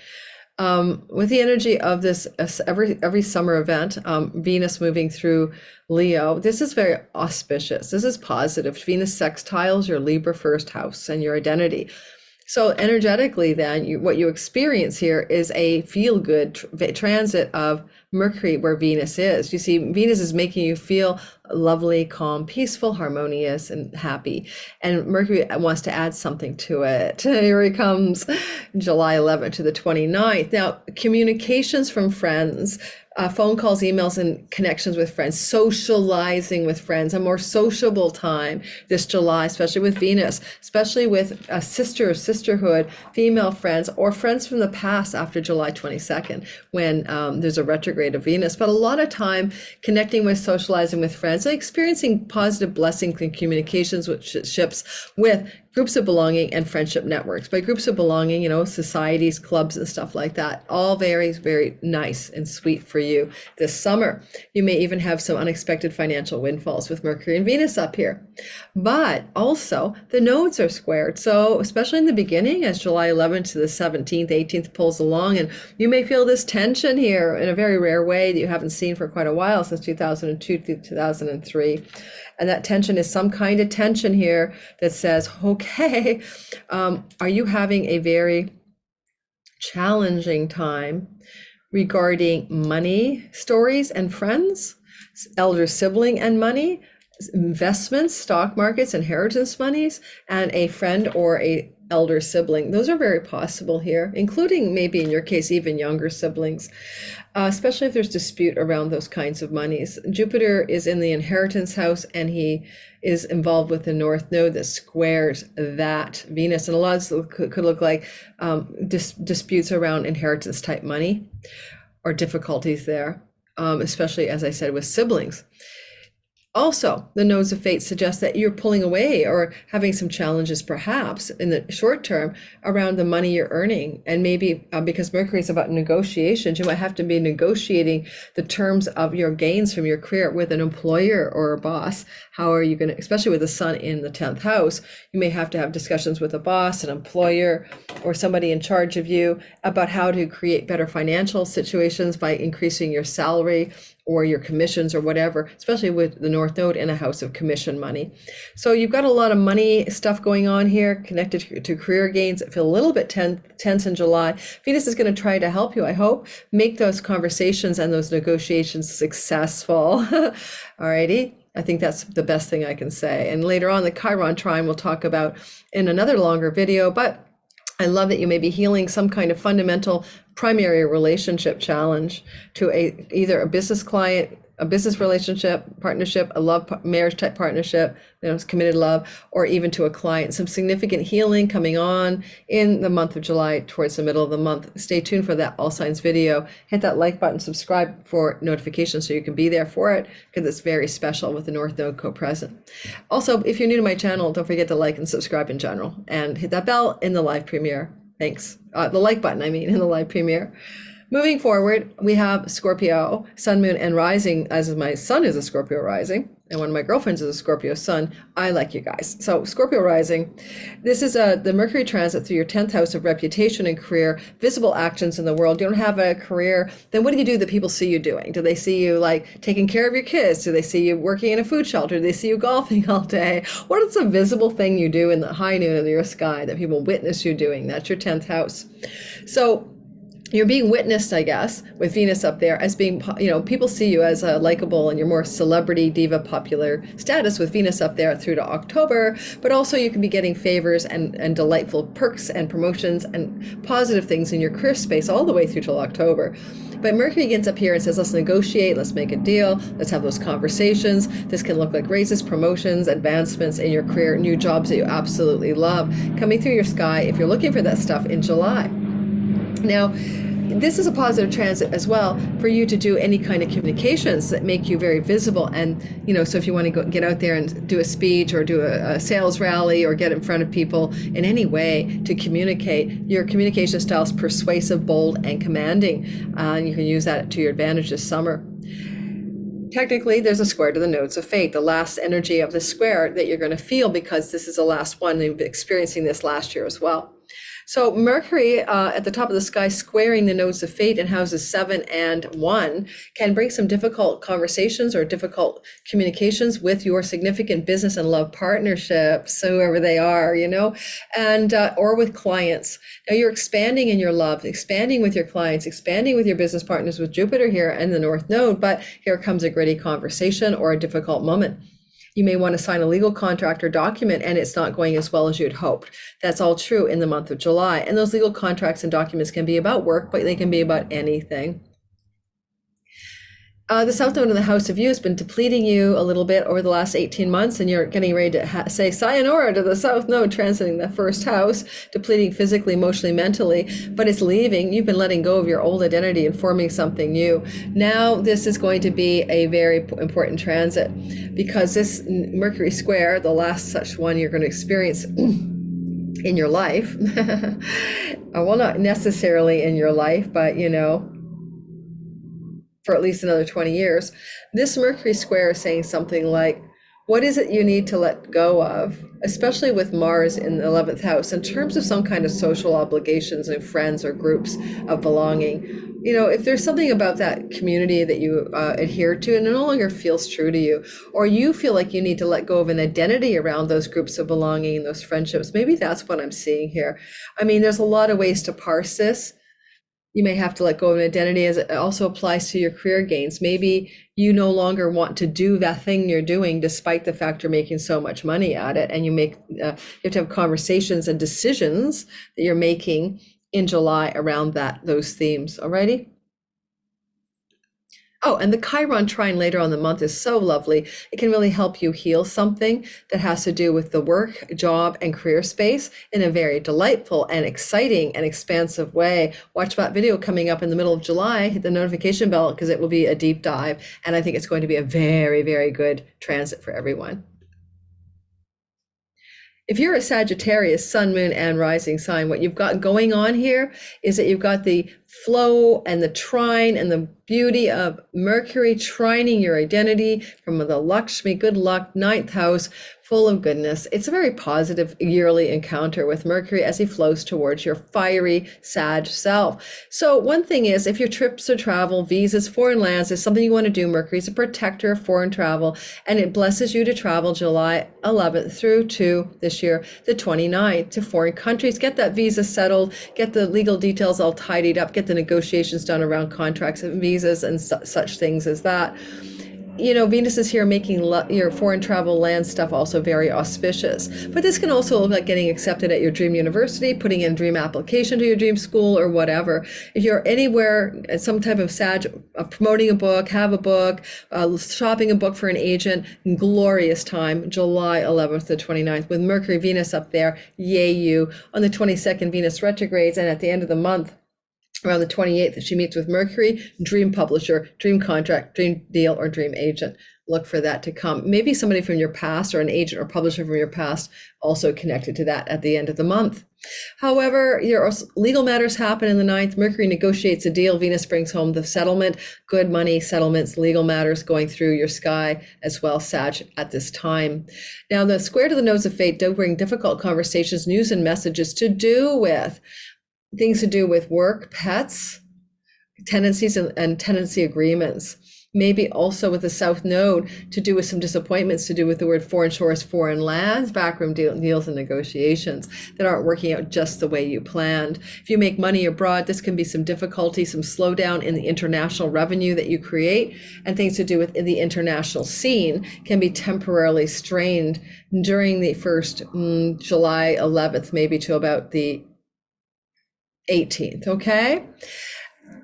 With the energy of this every summer event, Venus moving through Leo, this is very auspicious. This is positive. Venus sextiles your Libra first house and your identity. So energetically, then, what you experience here is a feel-good transit of Mercury where Venus is. You see, Venus is making you feel lovely, calm, peaceful, harmonious, and happy. And Mercury wants to add something to it. Here he comes, July 11th to the 29th. Now, communications from friends, phone calls, emails, and connections with friends, socializing with friends, a more sociable time this July, especially with Venus, especially with sisterhood, female friends, or friends from the past after July 22nd, when there's a retrograde of Venus. But a lot of time connecting with, socializing with friends, and experiencing positive blessings and communications with ships, with groups of belonging and friendship networks. By groups of belonging, societies, clubs, and stuff like that. All very, very nice and sweet for you this summer. You may even have some unexpected financial windfalls with Mercury and Venus up here. But also, the nodes are squared. So especially in the beginning, as July 11th to the 17th, 18th pulls along, and you may feel this tension here in a very rare way that you haven't seen for quite a while, since 2002 to 2003. And that tension is some kind of tension here that says, okay, are you having a very challenging time regarding money stories and friends, elder sibling and money, investments, stock markets, inheritance monies, and a friend or a elder sibling? Those are very possible here, including maybe in your case, even younger siblings, especially if there's dispute around those kinds of monies. Jupiter is in the inheritance house, and he is involved with the North Node that squares that Venus. And a lot of this could look like disputes around inheritance type money or difficulties there, especially, as I said, with siblings. Also, the nodes of fate suggest that you're pulling away or having some challenges perhaps in the short term around the money you're earning. And maybe because Mercury is about negotiations, you might have to be negotiating the terms of your gains from your career with an employer or a boss. How are you going to, especially with the sun in the 10th house, you may have to have discussions with a boss, an employer, or somebody in charge of you about how to create better financial situations by increasing your salary or your commissions or whatever, especially with the North Node in a house of commission money. So you've got a lot of money stuff going on here connected to career gains. I feel a little bit tense in July. Venus is going to try to help you, I hope, make those conversations and those negotiations successful. Alrighty. I think that's the best thing I can say. And later on, the Chiron trine we'll talk about in another longer video, but I love that you may be healing some kind of fundamental primary relationship challenge to either a business client, a business relationship, partnership, a love marriage type partnership, it's committed love, or even to a client. Some significant healing coming on in the month of July towards the middle of the month. Stay tuned for that All Signs video. Hit that like button, subscribe for notifications so you can be there for it, because it's very special with the North Node co-present. Also, if you're new to my channel, don't forget to like and subscribe in general, and hit that bell in the live premiere. Thanks. The like button, I mean, in the live premiere. Moving forward, we have Scorpio, Sun, Moon, and Rising, as my son is a Scorpio rising, and one of my girlfriends is a Scorpio sun. I like you guys. So Scorpio rising, this is the Mercury transit through your 10th house of reputation and career, visible actions in the world. You don't have a career, then what do you do that people see you doing? Do they see you like taking care of your kids? Do they see you working in a food shelter? Do they see you golfing all day? What is a visible thing you do in the high noon of your sky that people witness you doing? That's your 10th house. So you're being witnessed, I guess, with Venus up there as being, people see you as a likable and you're more celebrity, diva, popular status with Venus up there through to October, but also you can be getting favors and delightful perks and promotions and positive things in your career space all the way through till October. But Mercury gets up here and says, let's negotiate, let's make a deal, let's have those conversations. This can look like raises, promotions, advancements in your career, new jobs that you absolutely love coming through your sky if you're looking for that stuff in July. Now, this is a positive transit as well for you to do any kind of communications that make you very visible. And, so if you want to get out there and do a speech or do a sales rally or get in front of people in any way to communicate, your communication style is persuasive, bold, and commanding. And you can use that to your advantage this summer. Technically, there's a square to the nodes of fate, the last energy of the square that you're going to feel, because this is the last one. You've been experiencing this last year as well. So Mercury at the top of the sky squaring the nodes of fate in houses 7 and 1 can bring some difficult conversations or difficult communications with your significant business and love partnerships, whoever they are, and or with clients. Now you're expanding in your love, expanding with your clients, expanding with your business partners with Jupiter here and the North Node, but here comes a gritty conversation or a difficult moment. You may want to sign a legal contract or document and it's not going as well as you'd hoped. That's all true in the month of July. And those legal contracts and documents can be about work, but they can be about anything. The South Node in the House of You has been depleting you a little bit over the last 18 months, and you're getting ready to say sayonara to the South Node transiting the first house, depleting physically, emotionally, mentally, but it's leaving. You've been letting go of your old identity and forming something new. Now this is going to be a very important transit, because this Mercury square, the last such one you're going to experience in your life, well, not necessarily in your life, but for at least another 20 years, this Mercury square is saying something like, what is it you need to let go of, especially with Mars in the 11th house, in terms of some kind of social obligations and friends or groups of belonging? If there's something about that community that you adhere to and it no longer feels true to you, or you feel like you need to let go of an identity around those groups of belonging and those friendships, maybe that's what I'm seeing here. I mean, there's a lot of ways to parse this. You may have to let go of an identity, as it also applies to your career gains. Maybe you no longer want to do that thing you're doing, despite the fact you're making so much money at it. And you have to have conversations and decisions that you're making in July around those themes. Alrighty. Oh, and the Chiron trine later on in the month is so lovely. It can really help you heal something that has to do with the work, job, and career space in a very delightful and exciting and expansive way. Watch that video coming up in the middle of July. Hit the notification bell because it will be a deep dive. And I think it's going to be a very, very good transit for everyone. If you're a Sagittarius, sun, moon, and rising sign, what you've got going on here is that you've got the flow and the trine and the beauty of Mercury trining your identity from the Lakshmi, good luck, ninth house, full of goodness. It's a very positive yearly encounter with Mercury as he flows towards your fiery Sag self. So one thing is, if your trips or travel, visas, foreign lands is something you want to do, Mercury is a protector of foreign travel, and it blesses you to travel July 11th through to this year, the 29th, to foreign countries. Get that visa settled, get the legal details all tidied up, get the negotiations done around contracts and visas and such things as that. You know, Venus is here making your foreign travel land stuff also very auspicious. But this can also look like getting accepted at your dream university, putting in a dream application to your dream school or whatever. If you're anywhere, some type of Sag, promoting a book, have a book, shopping a book for an agent, glorious time, July 11th to 29th with Mercury, Venus up there, yay you. On the 22nd, Venus retrogrades, and at the end of the month, around the 28th, she meets with Mercury, dream publisher, dream contract, dream deal, or dream agent. Look for that to come. Maybe somebody from your past or an agent or publisher from your past also connected to that at the end of the month. However, your legal matters happen in the 9th. Mercury negotiates a deal. Venus brings home the settlement, good money, settlements, legal matters going through your sky as well, Sag, at this time. Now, the square to the nose of fate do bring difficult conversations, news, and messages to do with things to do with work, pets, tendencies, and tenancy agreements. Maybe also with the South Node to do with some disappointments to do with the word foreign shores, foreign lands, backroom deals and negotiations that aren't working out just the way you planned. If you make money abroad, this can be some difficulty, some slowdown in the international revenue that you create, and things to do with the international scene can be temporarily strained during the first July 11th, maybe to about the 18th, okay?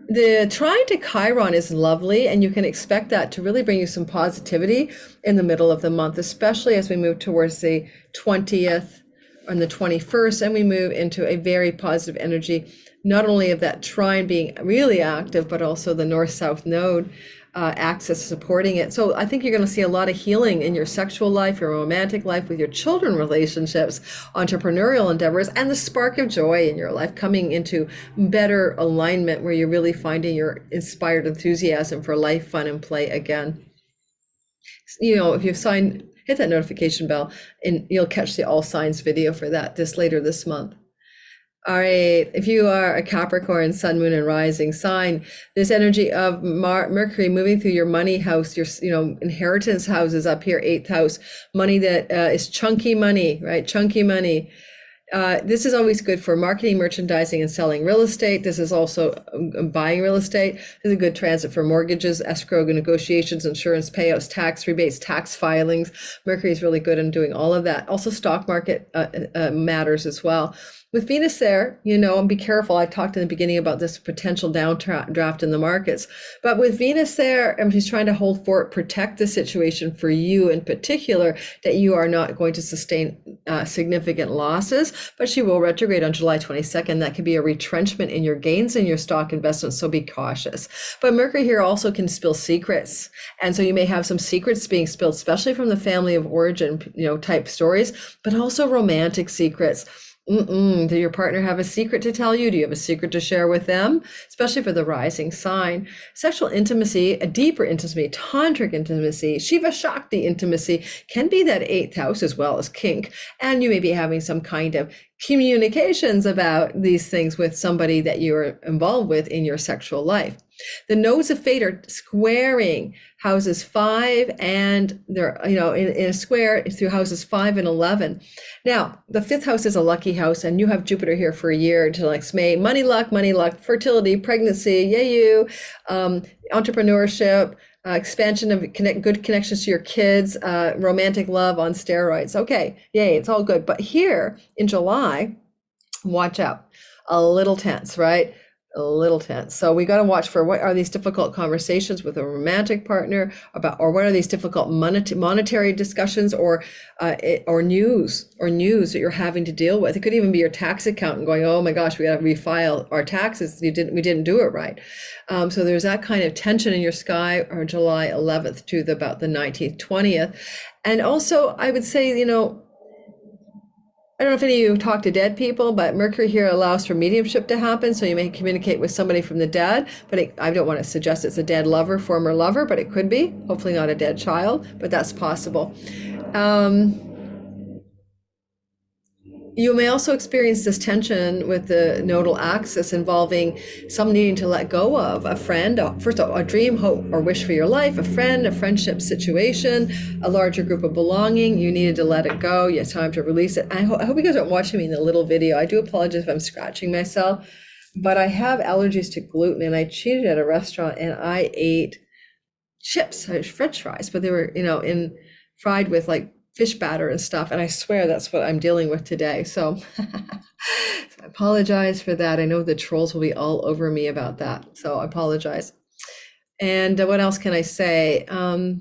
The trine to Chiron is lovely, and you can expect that to really bring you some positivity in the middle of the month, especially as we move towards the 20th and the 21st, and we move into a very positive energy, not only of that trine being really active, but also the north-south node axis supporting it. So I think you're going to see a lot of healing in your sexual life, your romantic life, with your children relationships, entrepreneurial endeavors, and the spark of joy in your life coming into better alignment where you're really finding your inspired enthusiasm for life, fun, and play again. You know, if you've signed, hit that notification bell and you'll catch the all signs video for that later this month. All right, if you are a Capricorn, sun, moon, and rising sign, this energy of Mercury moving through your money house, your inheritance houses up here, 8th house, money that is chunky money, right? Chunky money. This is always good for marketing, merchandising, and selling real estate. This is also buying real estate. This is a good transit for mortgages, escrow negotiations, insurance payouts, tax rebates, tax filings. Mercury is really good in doing all of that. Also stock market matters as well. With Venus there, and be careful. I talked in the beginning about this potential downdraft in the markets. But with Venus there, she's trying to hold fort, protect the situation for you in particular, that you are not going to sustain significant losses. But she will retrograde on July 22nd. That could be a retrenchment in your gains in your stock investments, so be cautious. But Mercury here also can spill secrets. And so you may have some secrets being spilled, especially from the family of origin, type stories, but also romantic secrets. Do your partner have a secret to tell you? Do you have a secret to share with them? Especially for the rising sign. Sexual intimacy, a deeper intimacy, tantric intimacy, Shiva Shakti intimacy can be that 8th house as well as kink. And you may be having some kind of communications about these things with somebody that you're involved with in your sexual life. The nodes of fate are squaring houses 5 and they're, in a square through houses 5 and 11. Now, the 5th house is a lucky house, and you have Jupiter here for a year until next May. Money luck, fertility, pregnancy, yay you, entrepreneurship, expansion of good connections to your kids, romantic love on steroids. Okay, yay, it's all good. But here in July, watch out, a little tense, right? a little tense. So we got to watch for what are these difficult conversations with a romantic partner about, or what are these difficult monetary discussions or news that you're having to deal with. It could even be your tax accountant going, oh my gosh, we got to refile our taxes. We didn't do it right. So there's that kind of tension in your sky, or July 11th to about the 19th, 20th. And also I would say, I don't know if any of you talk to dead people, but Mercury here allows for mediumship to happen. So you may communicate with somebody from the dead, but I don't want to suggest it's a dead lover, former lover, but it could be. Hopefully not a dead child, but that's possible. You may also experience this tension with the nodal axis involving some needing to let go of a friend, first of all, a dream, hope, or wish for your life, a friend, a friendship situation, a larger group of belonging. You needed to let it go. You have time to release it. I hope you guys aren't watching me in the little video. I do apologize if I'm scratching myself, but I have allergies to gluten, and I cheated at a restaurant and I ate chips, French fries, but they were, fried with like fish batter and stuff. And I swear that's what I'm dealing with today. So I apologize for that. I know the trolls will be all over me about that. So I apologize. And what else can I say? I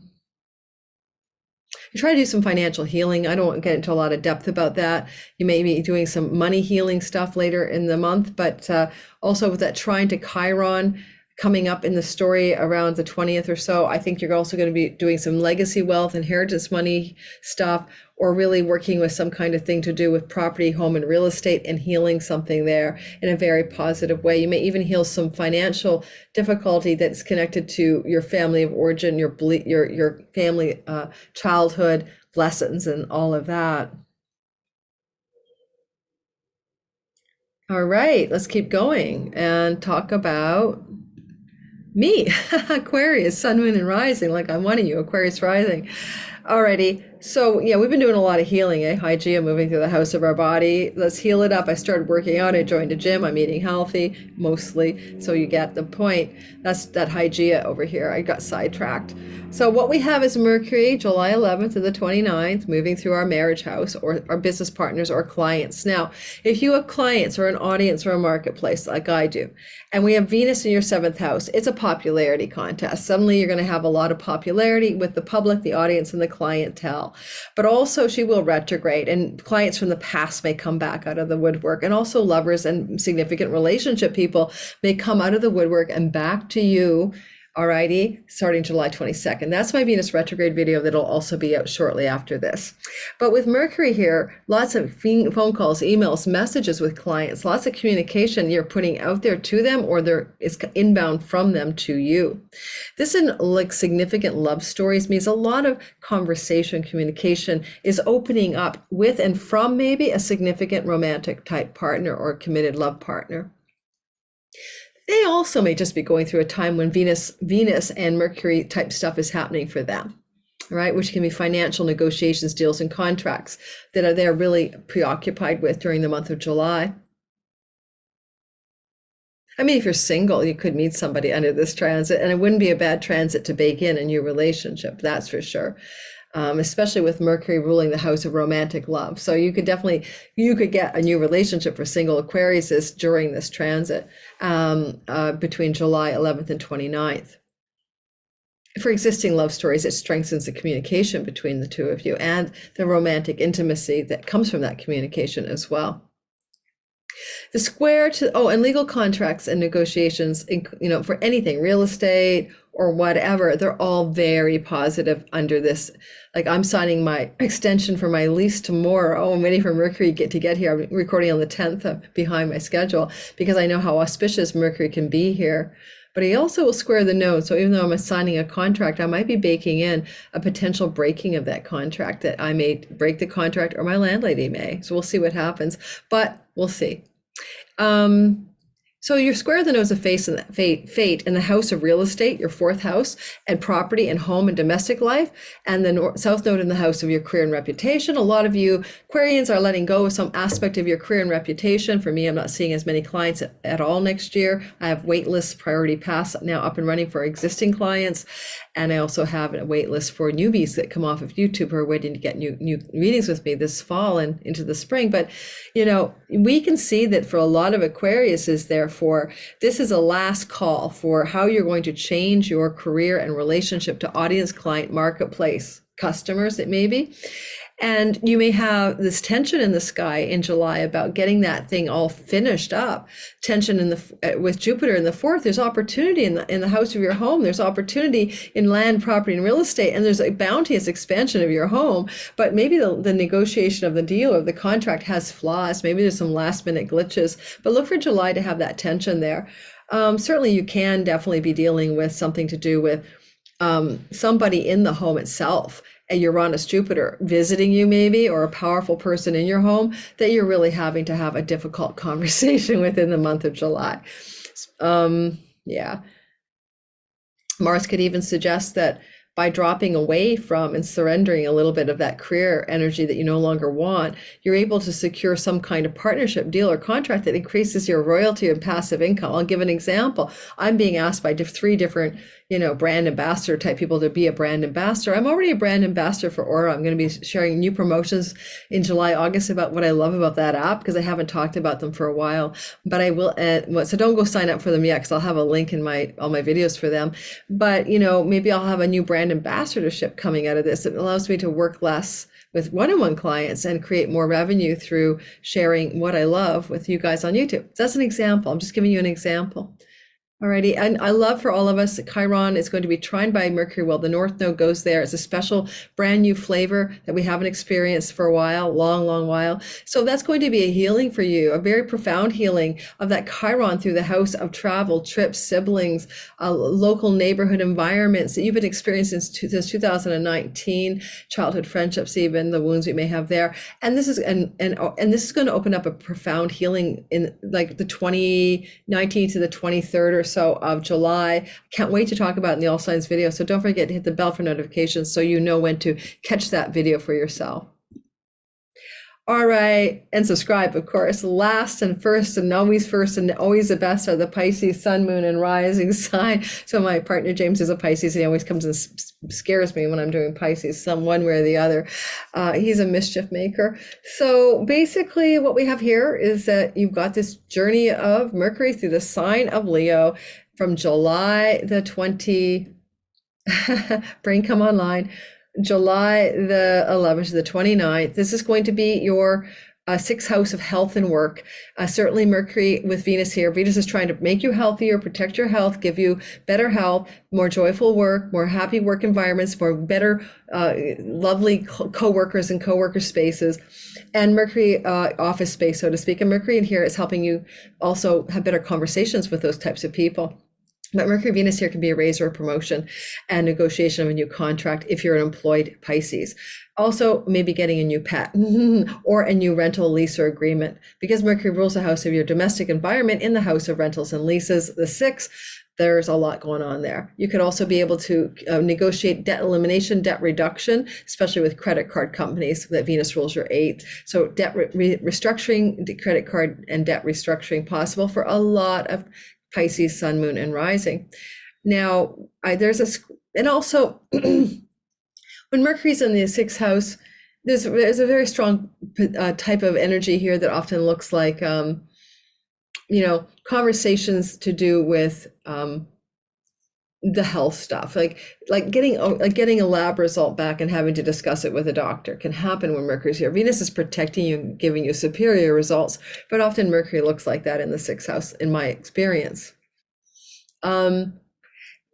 try to do some financial healing. I don't want to get into a lot of depth about that. You may be doing some money healing stuff later in the month, but also with that trine to Chiron coming up in the story around the 20th or so, I think you're also going to be doing some legacy wealth, inheritance money stuff, or really working with some kind of thing to do with property, home, and real estate, and healing something there in a very positive way. You may even heal some financial difficulty that's connected to your family of origin, your family childhood lessons, and all of that. All right, let's keep going and talk about me, Aquarius, sun, moon, and rising, like I'm one of you, Aquarius rising. Alrighty, so yeah, we've been doing a lot of healing, Hygeia, moving through the house of our body. Let's heal it up. I started working out. I joined a gym. I'm eating healthy, mostly. So you get the point. That's that Hygeia over here. I got sidetracked. So what we have is Mercury, July 11th to the 29th, moving through our marriage house, or our business partners or clients. Now, if you have clients or an audience or a marketplace like I do, and we have Venus in your 7th house, it's a popularity contest. Suddenly you're going to have a lot of popularity with the public, the audience, and the clientele. But also she will retrograde, and clients from the past may come back out of the woodwork, and also lovers and significant relationship people may come out of the woodwork and back to you. Alrighty, starting July 22nd. That's my Venus retrograde video that'll also be out shortly after this. But with Mercury here, lots of phone calls, emails, messages with clients, lots of communication you're putting out there to them, or it's inbound from them to you. This in like significant love stories means a lot of conversation, communication is opening up with and from maybe a significant romantic type partner or committed love partner. They also may just be going through a time when Venus and Mercury type stuff is happening for them, right? Which can be financial negotiations, deals, and contracts that they're really preoccupied with during the month of July. I mean, if you're single, you could meet somebody under this transit, and it wouldn't be a bad transit to bake in a new relationship, that's for sure. Especially with Mercury ruling the house of romantic love. So you could get a new relationship for single Aquariuses during this transit between July 11th and 29th. For existing love stories, it strengthens the communication between the two of you and the romantic intimacy that comes from that communication as well. The square to, and legal contracts and negotiations, for anything, real estate or whatever, they're all very positive under this. Like I'm signing my extension for my lease tomorrow. I'm waiting for Mercury to get here. I'm recording on the 10th behind my schedule because I know how auspicious Mercury can be here. But he also will square the node. So even though I'm signing a contract, I might be baking in a potential breaking of that contract, that I may break the contract or my landlady may. So we'll see what happens, but we'll see. So you're square the nodes of fate in the house of real estate, your 4th house, and property and home and domestic life, and the south node in the house of your career and reputation. A lot of you Aquarians are letting go of some aspect of your career and reputation. For me, I'm not seeing as many clients at all next year. I have wait lists, priority pass now up and running for existing clients. And I also have a wait list for newbies that come off of YouTube who are waiting to get new readings with me this fall and into the spring. But, we can see that for a lot of Aquariuses, their therefore, this is a last call for how you're going to change your career and relationship to audience, client, marketplace, customers, it may be. And you may have this tension in the sky in July about getting that thing all finished up. Tension in the with Jupiter in the fourth. There's opportunity in the house of your home. There's opportunity in land, property, and real estate. And there's a bounteous expansion of your home. But maybe the negotiation of the deal or the contract has flaws. Maybe there's some last minute glitches. But look for July to have that tension there. Certainly, you can definitely be dealing with something to do with somebody in the home itself. A Uranus Jupiter visiting you maybe, or a powerful person in your home that you're really having to have a difficult conversation with in the month of July. Yeah. Mars could even suggest that by dropping away from and surrendering a little bit of that career energy that you no longer want, you're able to secure some kind of partnership, deal, or contract that increases your royalty and passive income. I'll give an example. I'm being asked by three different, brand ambassador type people to be a brand ambassador. I'm already a brand ambassador for Aura. I'm going to be sharing new promotions in July, August about what I love about that app, because I haven't talked about them for a while, but I will. So don't go sign up for them yet, because I'll have a link in all my videos for them. But, maybe I'll have a new brand ambassadorship coming out of this. It allows me to work less with one-on-one clients and create more revenue through sharing what I love with you guys on YouTube. That's an example. I'm just giving you an example. Alrighty, and I love for all of us, Chiron is going to be trined by Mercury. Well, the North Node goes there. It's a special brand new flavor that we haven't experienced for a while, long while. So that's going to be a healing for you, a very profound healing of that Chiron through the house of travel, trips, siblings, local neighborhood environments that you've been experiencing since 2019, childhood friendships, even the wounds we may have there. And this is and this is going to open up a profound healing in like the 2019 to the 23rd or so of July. Can't wait to talk about it in the All Signs video. So don't forget to hit the bell for notifications so you know when to catch that video for yourself. All right, and subscribe, of course. Last and first and always the best are the Pisces, sun, moon, and rising sign. So my partner James is a Pisces, and he always comes and scares me when I'm doing Pisces, one way or the other. He's a mischief maker. So basically what we have here is that you've got this journey of Mercury through the sign of Leo from July the 20, brain come online, July the 11th to the 29th. This is going to be your sixth house of health and work. Certainly Mercury with Venus here. Venus is trying to make you healthier, protect your health, give you better health, more joyful work, more happy work environments, more better, lovely co-workers and co-worker spaces, and Mercury office space, so to speak. And Mercury in here is helping you also have better conversations with those types of people. But Mercury Venus here can be a raise or a promotion and negotiation of a new contract if you're an employed Pisces. Also, maybe getting a new pet or a new rental, lease, or agreement, because Mercury rules the house of your domestic environment in the house of rentals and leases, the sixth. There's a lot going on there. You could also be able to negotiate debt elimination, debt reduction, especially with credit card companies that Venus rules your eighth. So debt restructuring, credit card and debt restructuring possible for a lot of Pisces, sun, moon, and rising. Now, and also when Mercury's in the sixth house, there's a very strong type of energy here that often looks like, conversations to do with the health stuff, like getting a lab result back and having to discuss it with a doctor can happen when Mercury's here. Venus is protecting you and giving you superior results, but often Mercury looks like that in the sixth house, in my experience. The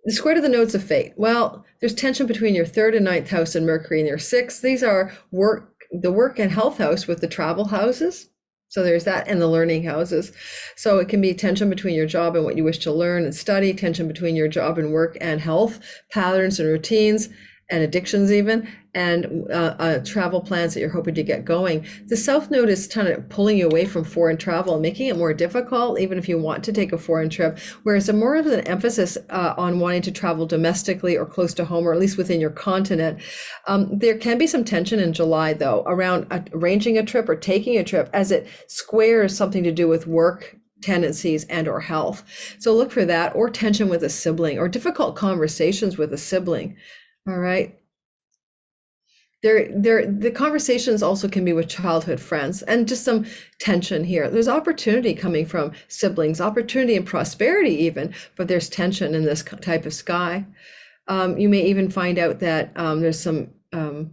square to the nodes of fate. Well, there's tension between your third and ninth house and Mercury in your sixth. These are the work and health house with the travel houses. So there's that, and the learning houses. So it can be tension between your job and what you wish to learn and study, tension between your job and work and health, patterns and routines, and addictions even, and travel plans that you're hoping to get going. The South Node is kind of pulling you away from foreign travel and making it more difficult, even if you want to take a foreign trip, whereas more of an emphasis on wanting to travel domestically or close to home, or at least within your continent. There can be some tension in July, though, around arranging a trip or taking a trip, as it squares something to do with work tendencies and or health. So look for that, or tension with a sibling, or difficult conversations with a sibling. All right. The conversations also can be with childhood friends and just some tension here. There's opportunity coming from siblings, opportunity and prosperity even, but there's tension in this type of sky. You may even find out that there's some, well,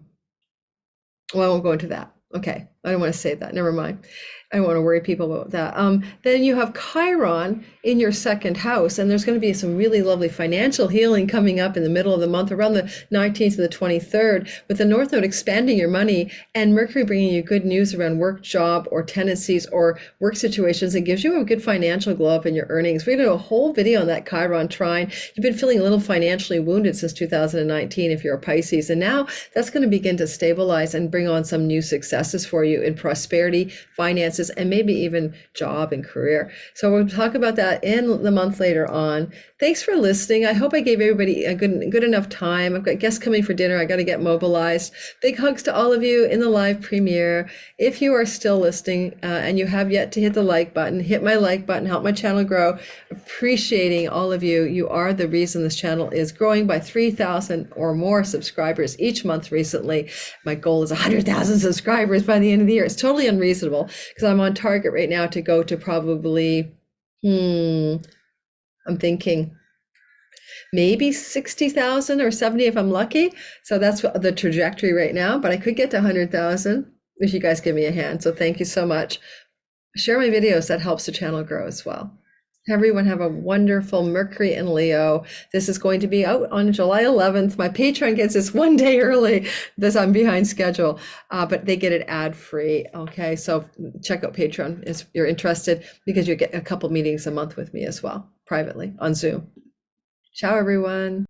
I won't go into that. Okay, I don't want to say that. Never mind. I don't want to worry people about that. Then you have Chiron in your second house, and there's going to be some really lovely financial healing coming up in the middle of the month, around the 19th to the 23rd, with the North Node expanding your money and Mercury bringing you good news around work, job, or tendencies or work situations. It gives you a good financial glow up in your earnings. We're going to do a whole video on that Chiron trine. You've been feeling a little financially wounded since 2019 if you're a Pisces, and now that's going to begin to stabilize and bring on some new successes for you in prosperity, finances, and maybe even job and career. So we'll talk about that in the month later on. Thanks for listening. I hope I gave everybody a good enough time. I've got guests coming for dinner. I got to get mobilized. Big hugs to all of you in the live premiere. If you are still listening and you have yet to hit the like button, hit my like button, help my channel grow. Appreciating all of you. You are the reason this channel is growing by 3,000 or more subscribers each month recently. My goal is 100,000 subscribers by the end of the year. It's totally unreasonable because I'm on target right now to go to probably, I'm thinking maybe 60,000 or 70 if I'm lucky. So that's the trajectory right now, but I could get to 100,000 if you guys give me a hand. So thank you so much. Share my videos. That helps the channel grow as well. Everyone have a wonderful Mercury in Leo. This is going to be out on July 11th. My Patreon gets this one day early because I'm behind schedule, but they get it ad-free. Okay, so check out Patreon if you're interested because you get a couple meetings a month with me as well, privately on Zoom. Ciao, everyone.